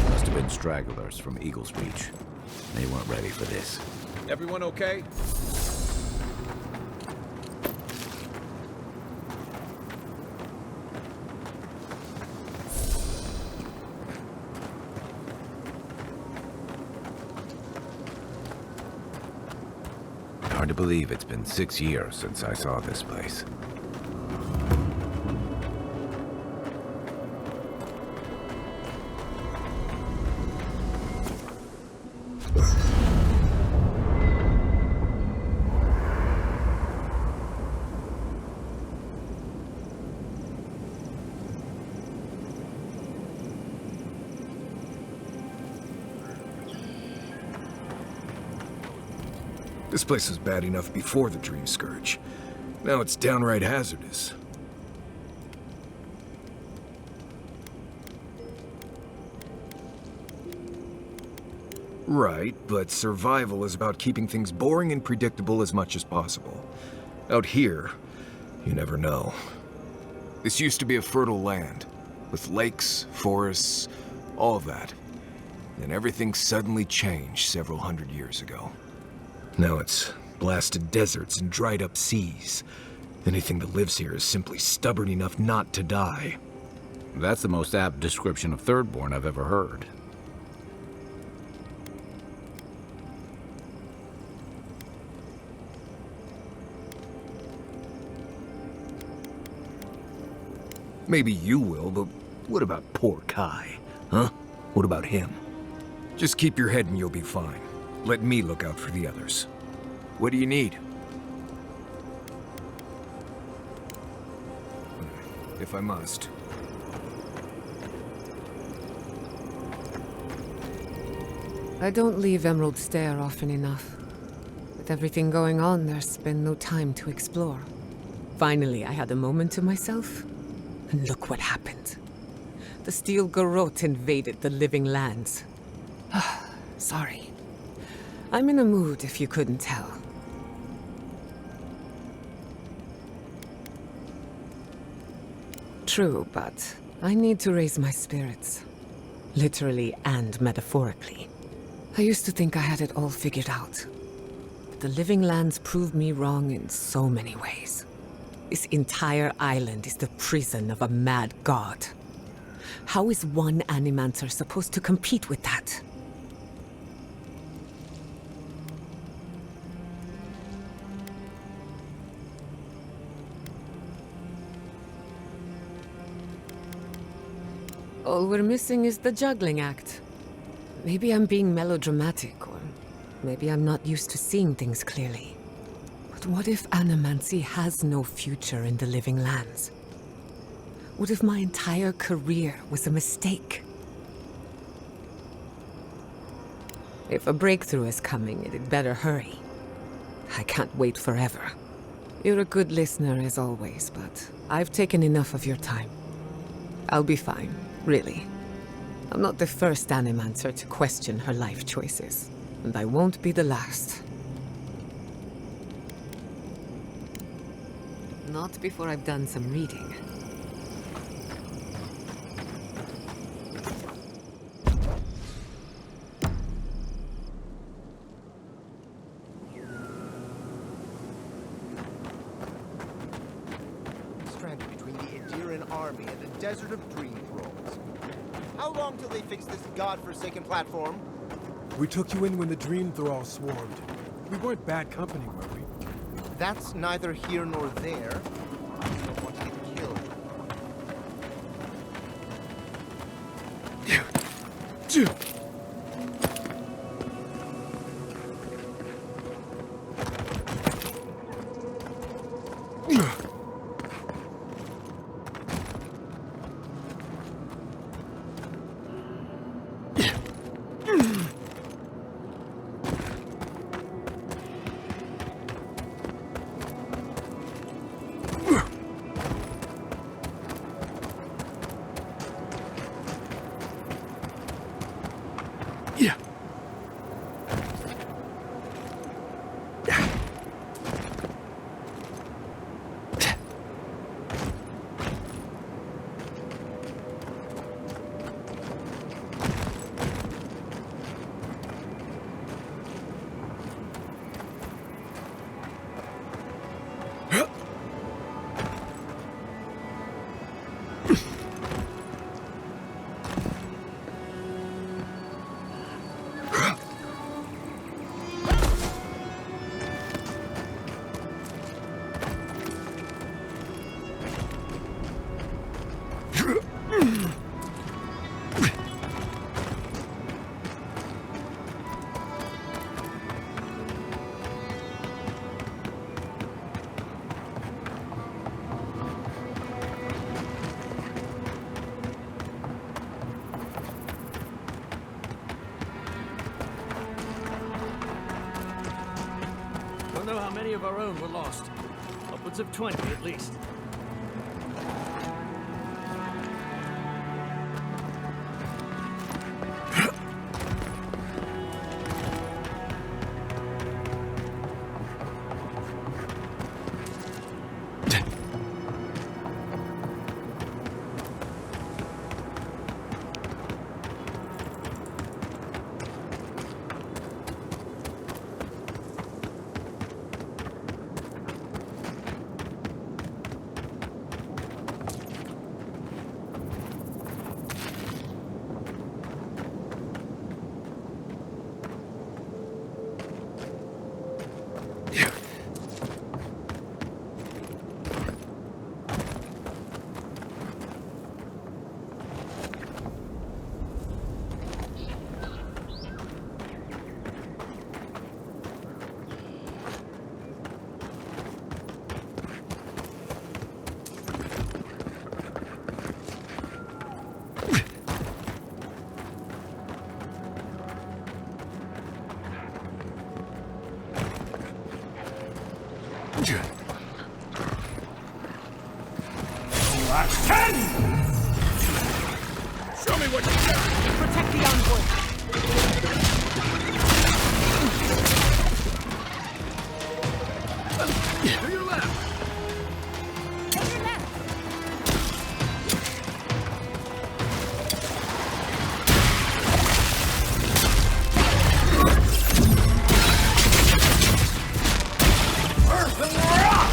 Must have been stragglers from Eagle's Reach. They weren't ready for this. Everyone okay? Hard to believe it's been 6 years since I saw this place. This place was bad enough before the Dreamscourge. Now it's downright hazardous. Right, but survival is about keeping things boring and predictable as much as possible. Out here, you never know. This used to be a fertile land, with lakes, forests, all of that. Then everything suddenly changed several hundred years ago. Now it's blasted deserts and dried up seas. Anything that lives here is simply stubborn enough not to die. That's the most apt description of Thirdborn I've ever heard. Maybe you will, but what about poor Kai? Huh? What about him? Just keep your head and you'll be fine. Let me look out for the others. What do you need? If I must. I don't leave Emerald Stair often enough. With everything going on, there's been no time to explore. Finally, I had a moment to myself, and look what happened. The Steel Garrote invaded the living lands. Sorry. I'm in a mood, if you couldn't tell. True, but I need to raise my spirits. Literally and metaphorically. I used to think I had it all figured out. But the living lands proved me wrong in so many ways. This entire island is the prison of a mad god. How is one Animancer supposed to compete with that? All we're missing is the juggling act. Maybe I'm being melodramatic, or maybe I'm not used to seeing things clearly. But what if animancy has no future in the living lands? What if my entire career was a mistake? If a breakthrough is coming, it better hurry. I can't wait forever. You're a good listener as always, but I've taken enough of your time. I'll be fine, really. I'm not the first animancer to question her life choices, and I won't be the last. Not before I've done some reading. Stranded between the Ediran army and a desert of dream thralls. How long till they fix this godforsaken platform? We took you in when the dream thralls swarmed. We weren't bad company, were we? That's neither here nor there. I just don't want to get killed. Don't know how many of our own were lost. Upwards of 20 at least. Show me what you got! Protect the envoy! To your left! To your left! Earth and rock!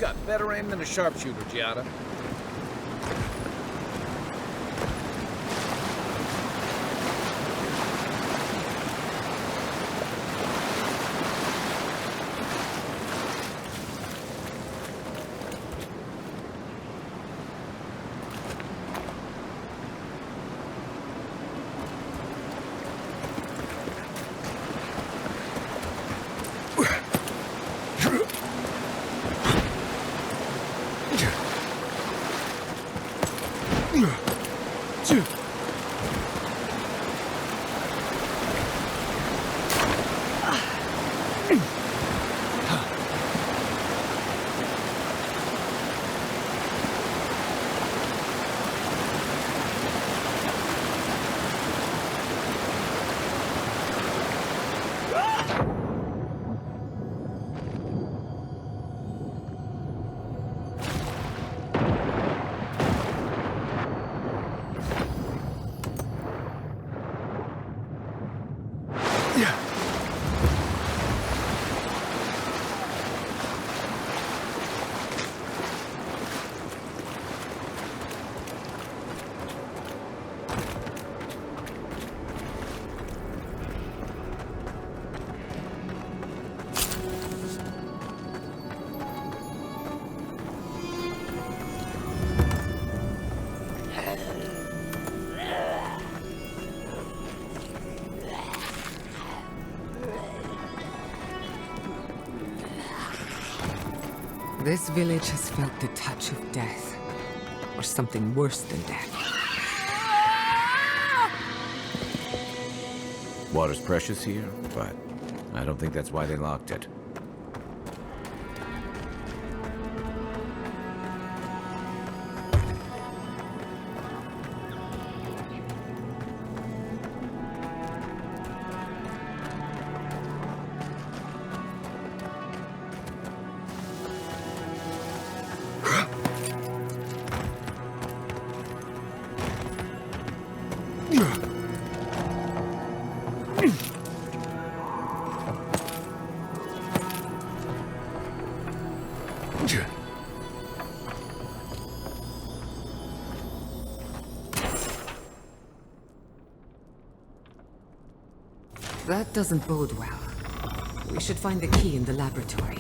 got better aim than a sharpshooter, Giada. This village has felt the touch of death, or something worse than death. Water's precious here, but I don't think that's why they locked it. That doesn't bode well. We should find the key in the laboratory.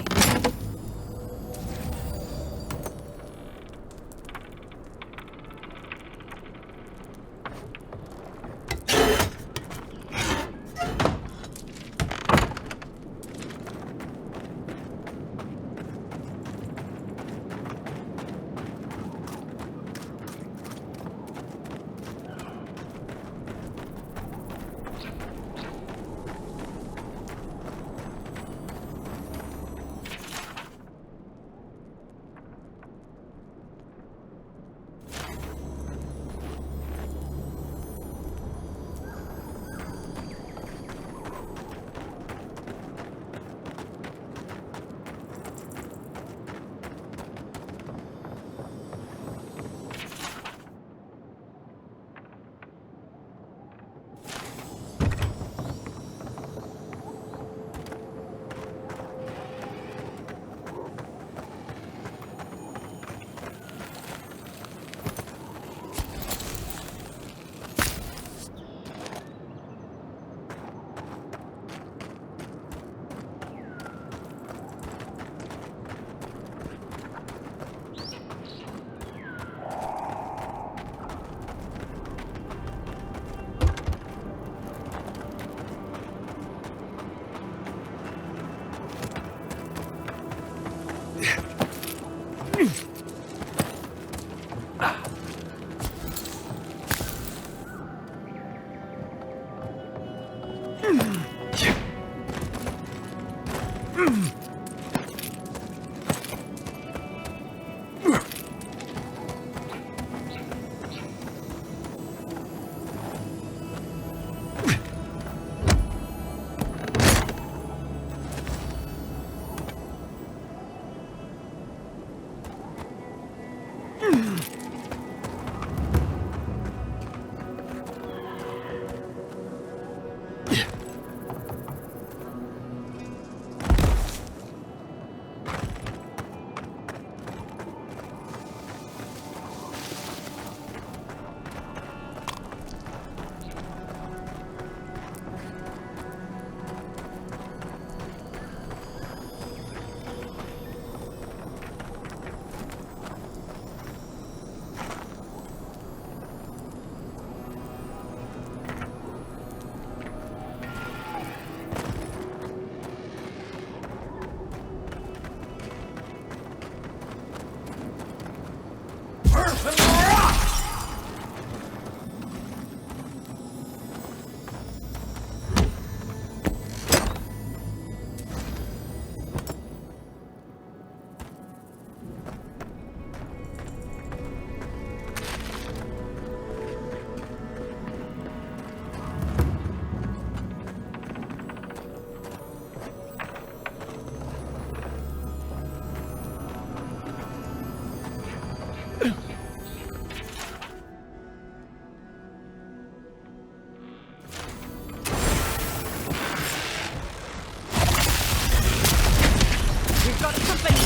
got company!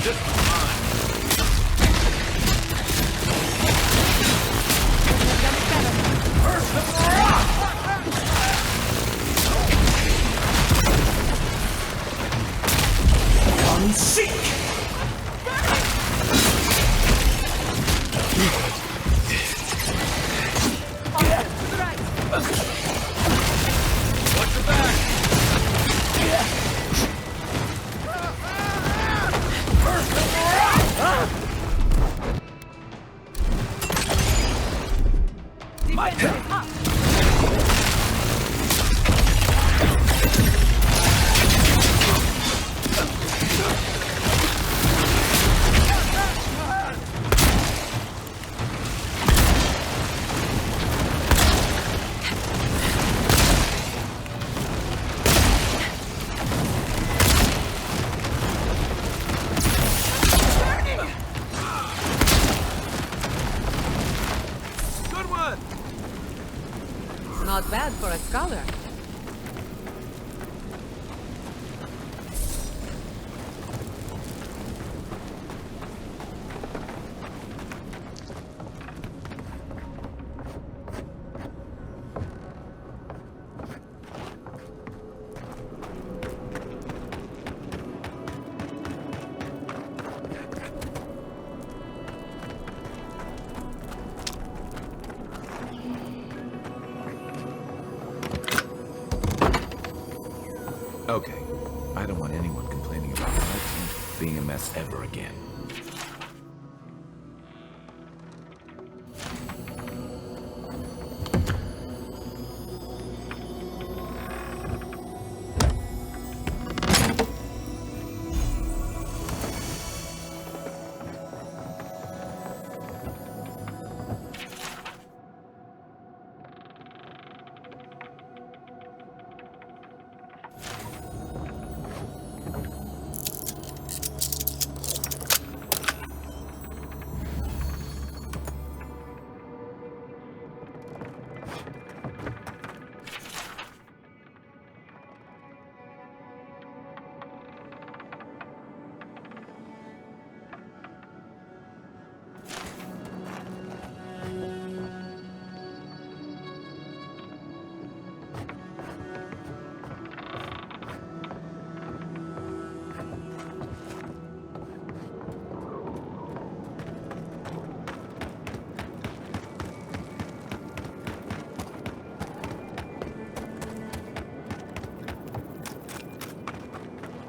This one's mine. Unseek! Watch your back! My turn! Good one! Not bad for a scholar. Okay. I don't want anyone complaining about my tent being a mess ever again.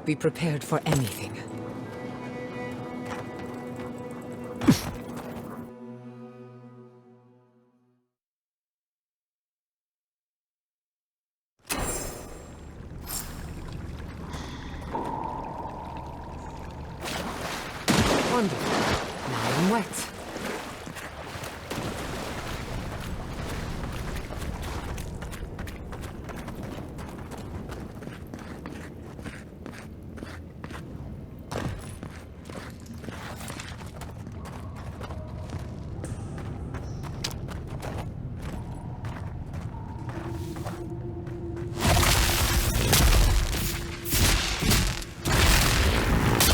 Be prepared for anything. Wonderful. Now I'm wet.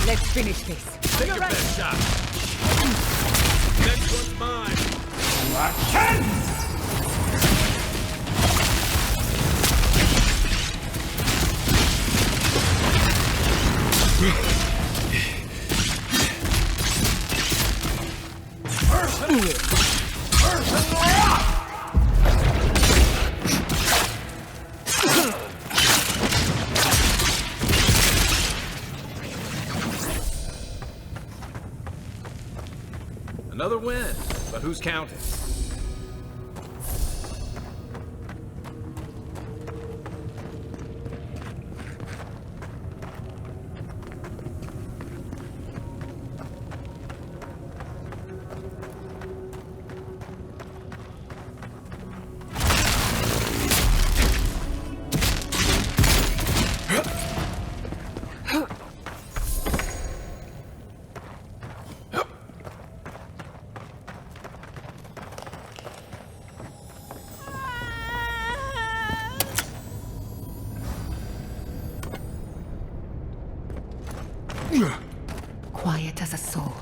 Let's finish this. Take your best shot. Next one's mine. Another win, but who's counting? quiet as a soul.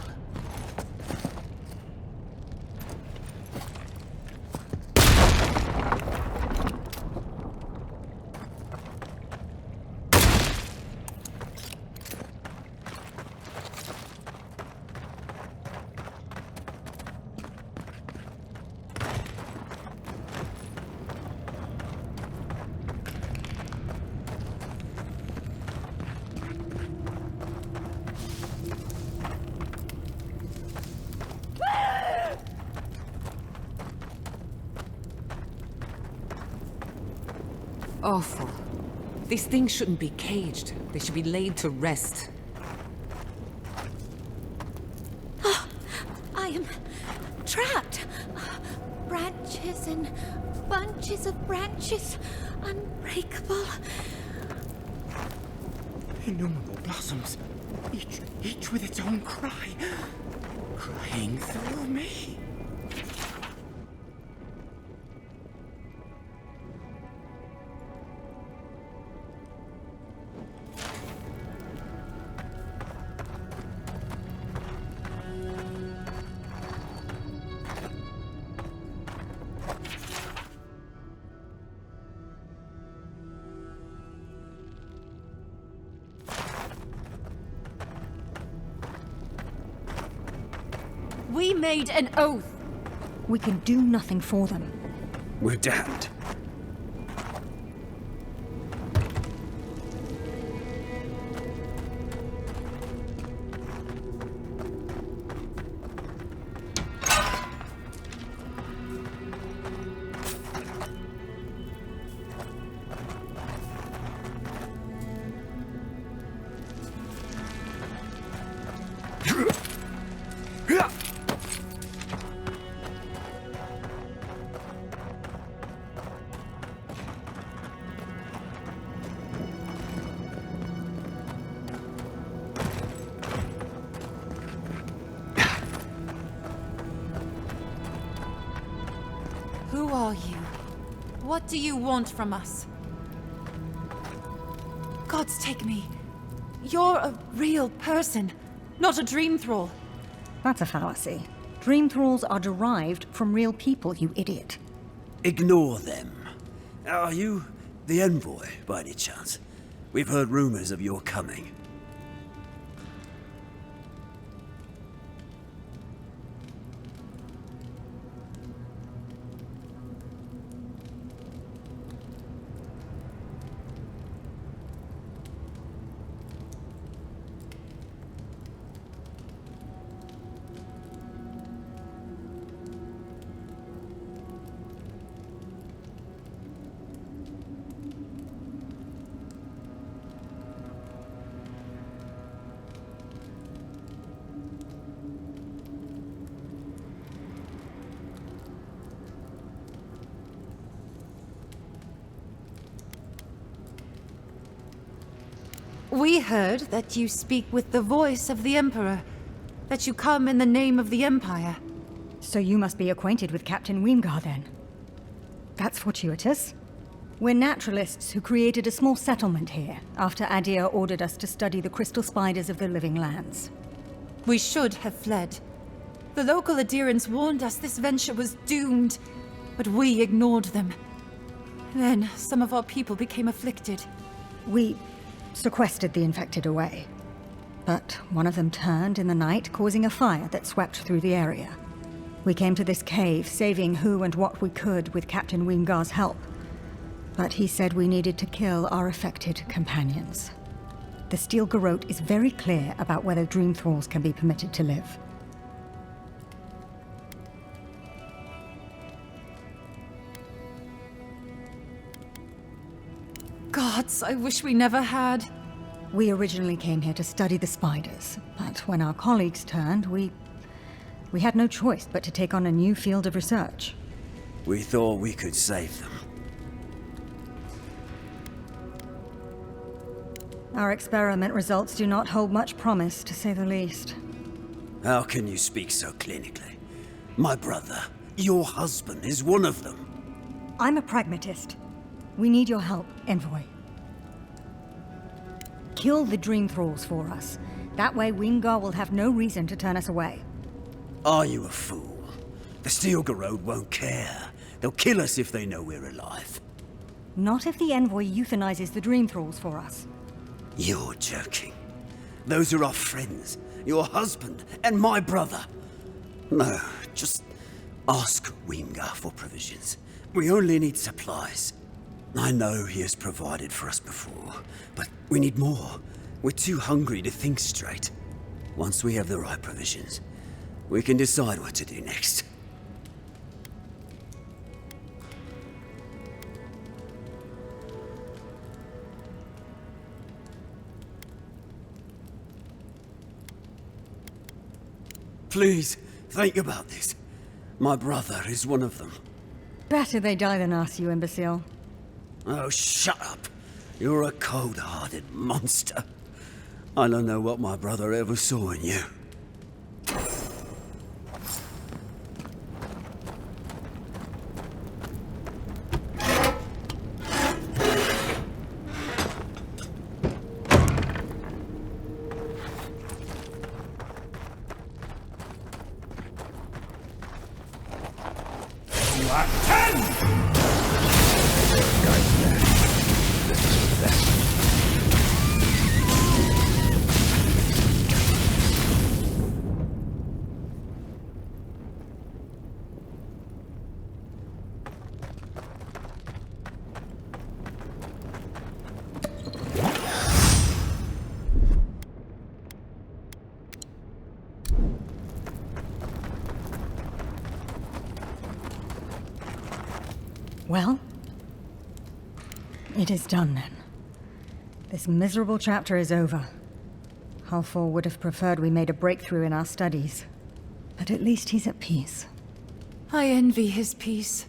Awful. These things shouldn't be caged. They should be laid to rest. I am trapped. Branches and bunches of branches, unbreakable. Innumerable blossoms, each with its own cry, crying through me. We made an oath. We can do nothing for them. We're damned. Who are you? What do you want from us? Gods take me. You're a real person, not a dream thrall. That's a fallacy. Dream thralls are derived from real people, you idiot. Ignore them. Are you the Envoy, by any chance? We've heard rumors of your coming. We heard that you speak with the voice of the Emperor, that you come in the name of the Empire. So you must be acquainted with Captain Weemgar, then. That's fortuitous. We're naturalists who created a small settlement here, after Adir ordered us to study the crystal spiders of the living lands. We should have fled. The local Adirans warned us this venture was doomed, but we ignored them. Then, some of our people became afflicted. We sequestered the infected away. But one of them turned in the night, causing a fire that swept through the area. We came to this cave, saving who and what we could with Captain Weemgar's help. But he said we needed to kill our affected companions. The Steel Garrote is very clear about whether Dream Thralls can be permitted to live. Gods, I wish we never had. We originally came here to study the spiders, but when our colleagues turned, we had no choice but to take on a new field of research. We thought we could save them. Our experiment results do not hold much promise, to say the least. How can you speak so clinically? My brother, your husband, is one of them. I'm a pragmatist. We need your help, Envoy. Kill the Dream Thralls for us. That way Wingar will have no reason to turn us away. Are you a fool? The Steel Garrote won't care. They'll kill us if they know we're alive. Not if the Envoy euthanizes the Dream Thralls for us. You're joking. Those are our friends, your husband, and my brother. No, just ask Wingar for provisions. We only need supplies. I know he has provided for us before, but we need more. We're too hungry to think straight. Once we have the right provisions, we can decide what to do next. Please, think about this. My brother is one of them. Better they die than us, you imbecile. Oh, shut up. You're a cold-hearted monster. I don't know what my brother ever saw in you. Well, it is done then. This miserable chapter is over. Halfor would have preferred we made a breakthrough in our studies, but at least he's at peace. I envy his peace.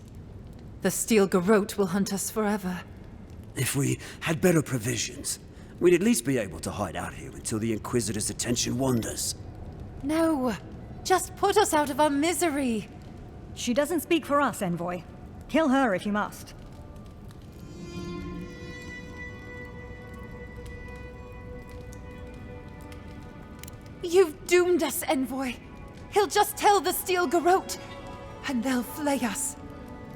The Steel Garrote will hunt us forever. If we had better provisions, we'd at least be able to hide out here until the Inquisitor's attention wanders. No, just put us out of our misery. She doesn't speak for us, Envoy. Kill her if you must. You've doomed us, Envoy. He'll just tell the Steel Garrote, and they'll flay us.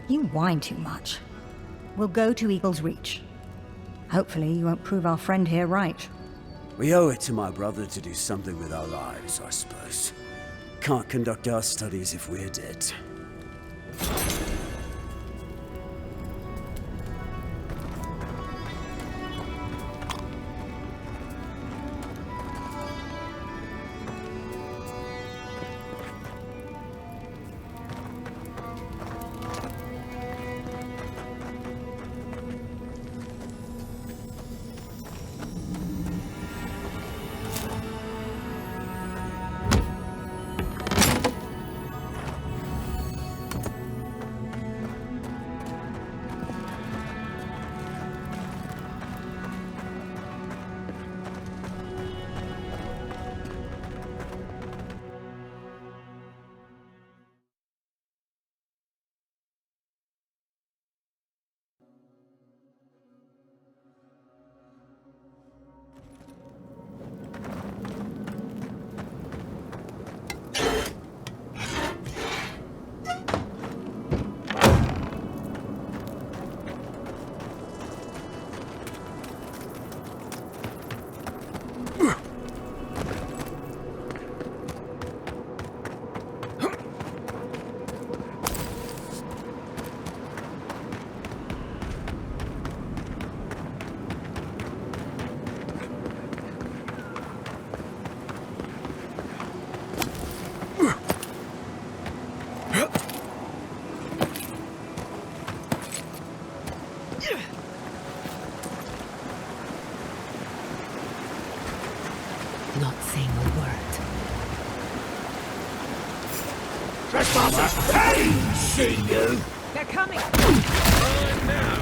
You whine too much. We'll go to Eagle's Reach. Hopefully you won't prove our friend here right. We owe it to my brother to do something with our lives, I suppose. Can't conduct our studies if we're dead. Not saying a word. Trespassers! Hey! See you! They're coming! Run now!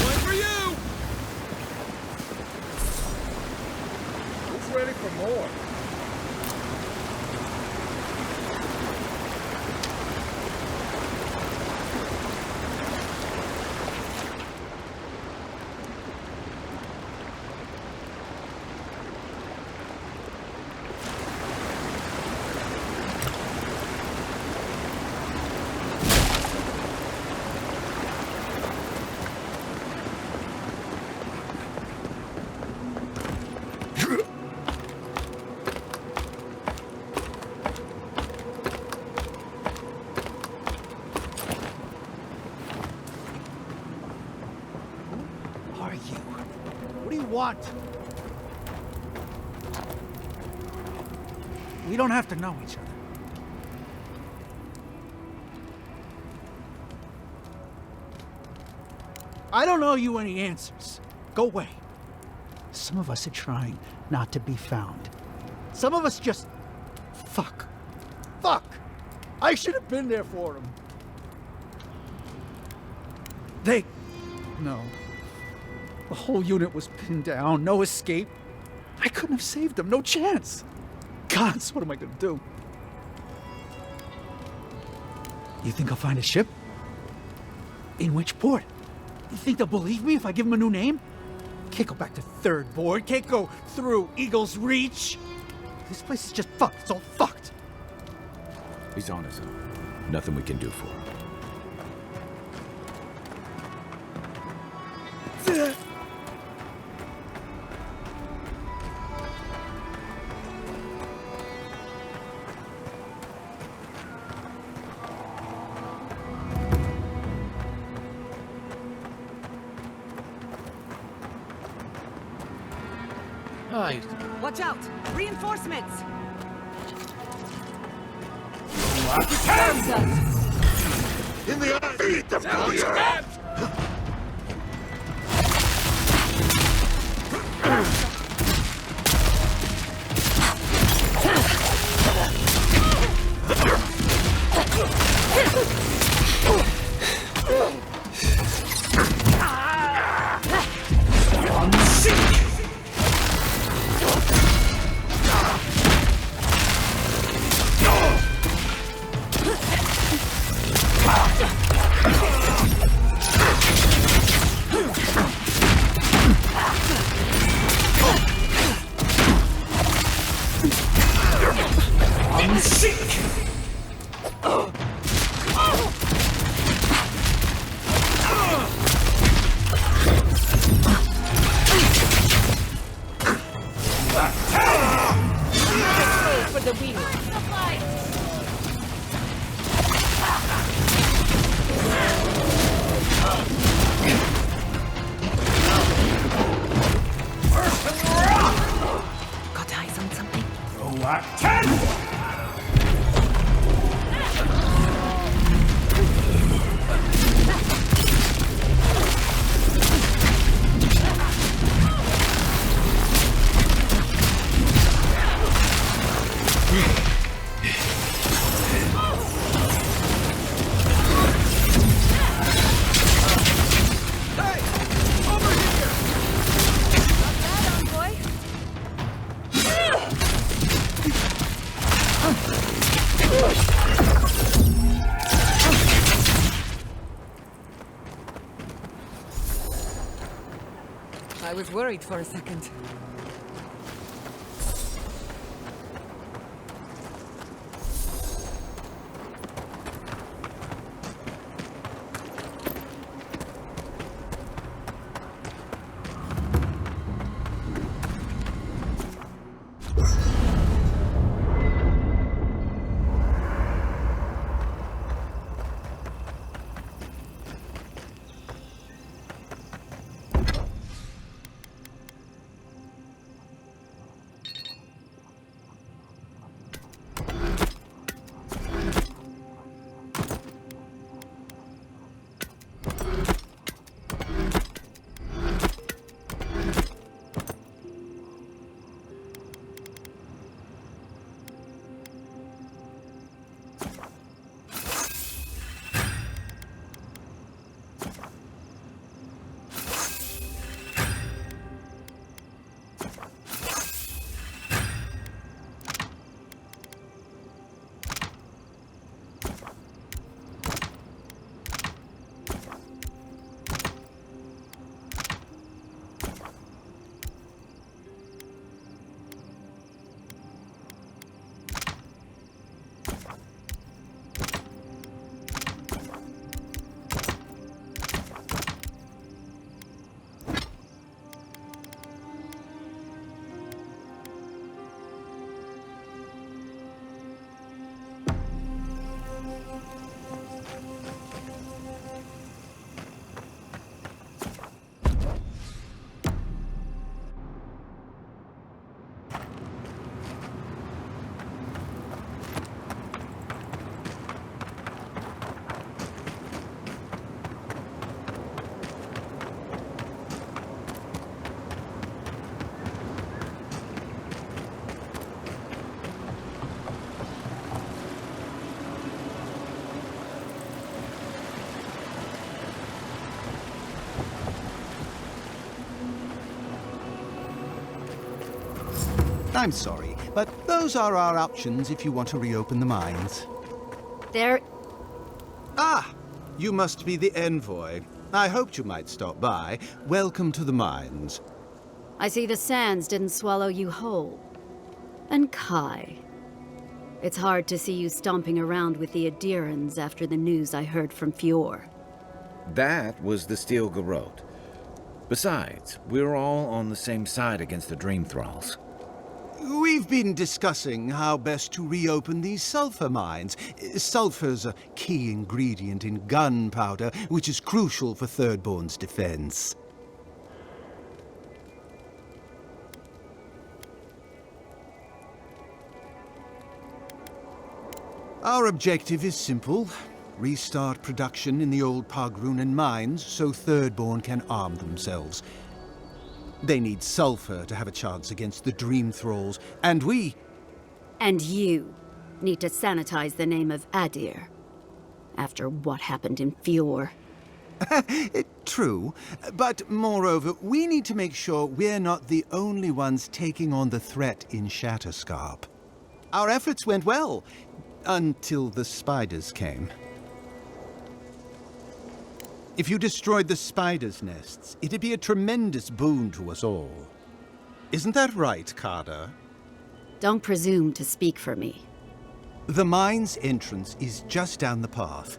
One for you! Who's ready for more? want. We don't have to know each other. I don't owe you any answers. Go away. Some of us are trying not to be found. Some of us just... Fuck. Fuck! I should have been there for him. No. The whole unit was pinned down, no escape. I couldn't have saved them, no chance. Gods, what am I gonna do? You think I'll find a ship? In which port? You think they'll believe me if I give them a new name? Can't go back to Third Board, can't go through Eagle's Reach. This place is just fucked, it's all fucked. He's on his own. Nothing we can do for him. Right. Watch out! Reinforcements! In the eye! Eat the failure! I was worried for a second. I'm sorry, but those are our options if you want to reopen the mines. Ah! You must be the Envoy. I hoped you might stop by. Welcome to the mines. I see the sands didn't swallow you whole. And Kai. It's hard to see you stomping around with the Adirans after the news I heard from Fior. That was the Steel Garrote. Besides, we're all on the same side against the Dream Thralls. We've been discussing how best to reopen these sulfur mines. Sulfur's a key ingredient in gunpowder, which is crucial for Thirdborn's defense. Our objective is simple. Restart production in the old Pogrunan mines so Thirdborn can arm themselves. They need sulfur to have a chance against the Dream Thralls, and we... And you need to sanitize the name of Adir. After what happened in Fior. True, but moreover, we need to make sure we're not the only ones taking on the threat in Shatterscarp. Our efforts went well, until the spiders came. If you destroyed the spiders' nests, it'd be a tremendous boon to us all. Isn't that right, Carter? Don't presume to speak for me. The mine's entrance is just down the path.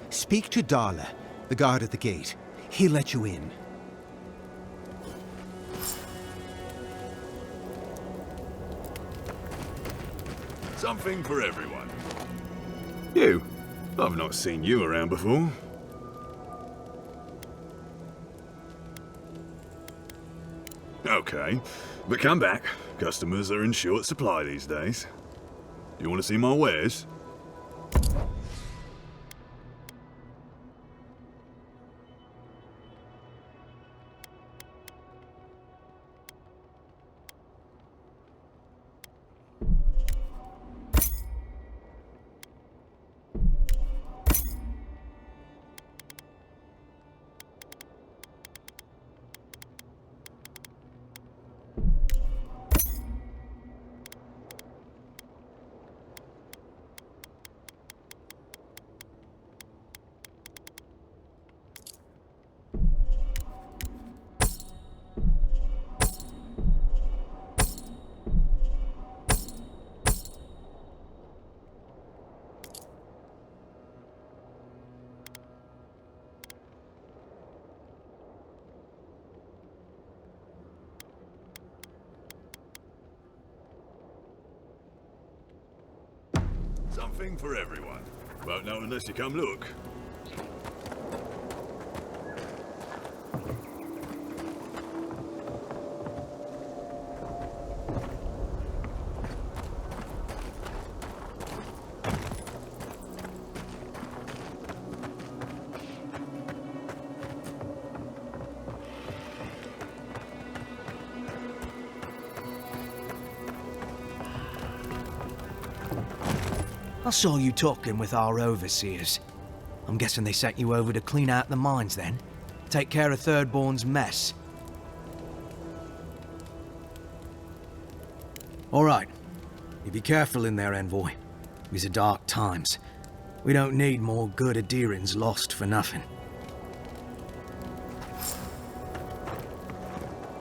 Speak to Darla, the guard at the gate. He'll let you in. Something for everyone. You. I've not seen you around before. Okay, but come back. Customers are in short supply these days. You want to see my wares? Something for everyone. Won't know unless you come look. I saw you talking with our overseers. I'm guessing they sent you over to clean out the mines then? Take care of Thirdborn's mess. All right. You be careful in there, Envoy. These are dark times. We don't need more good Adirans lost for nothing.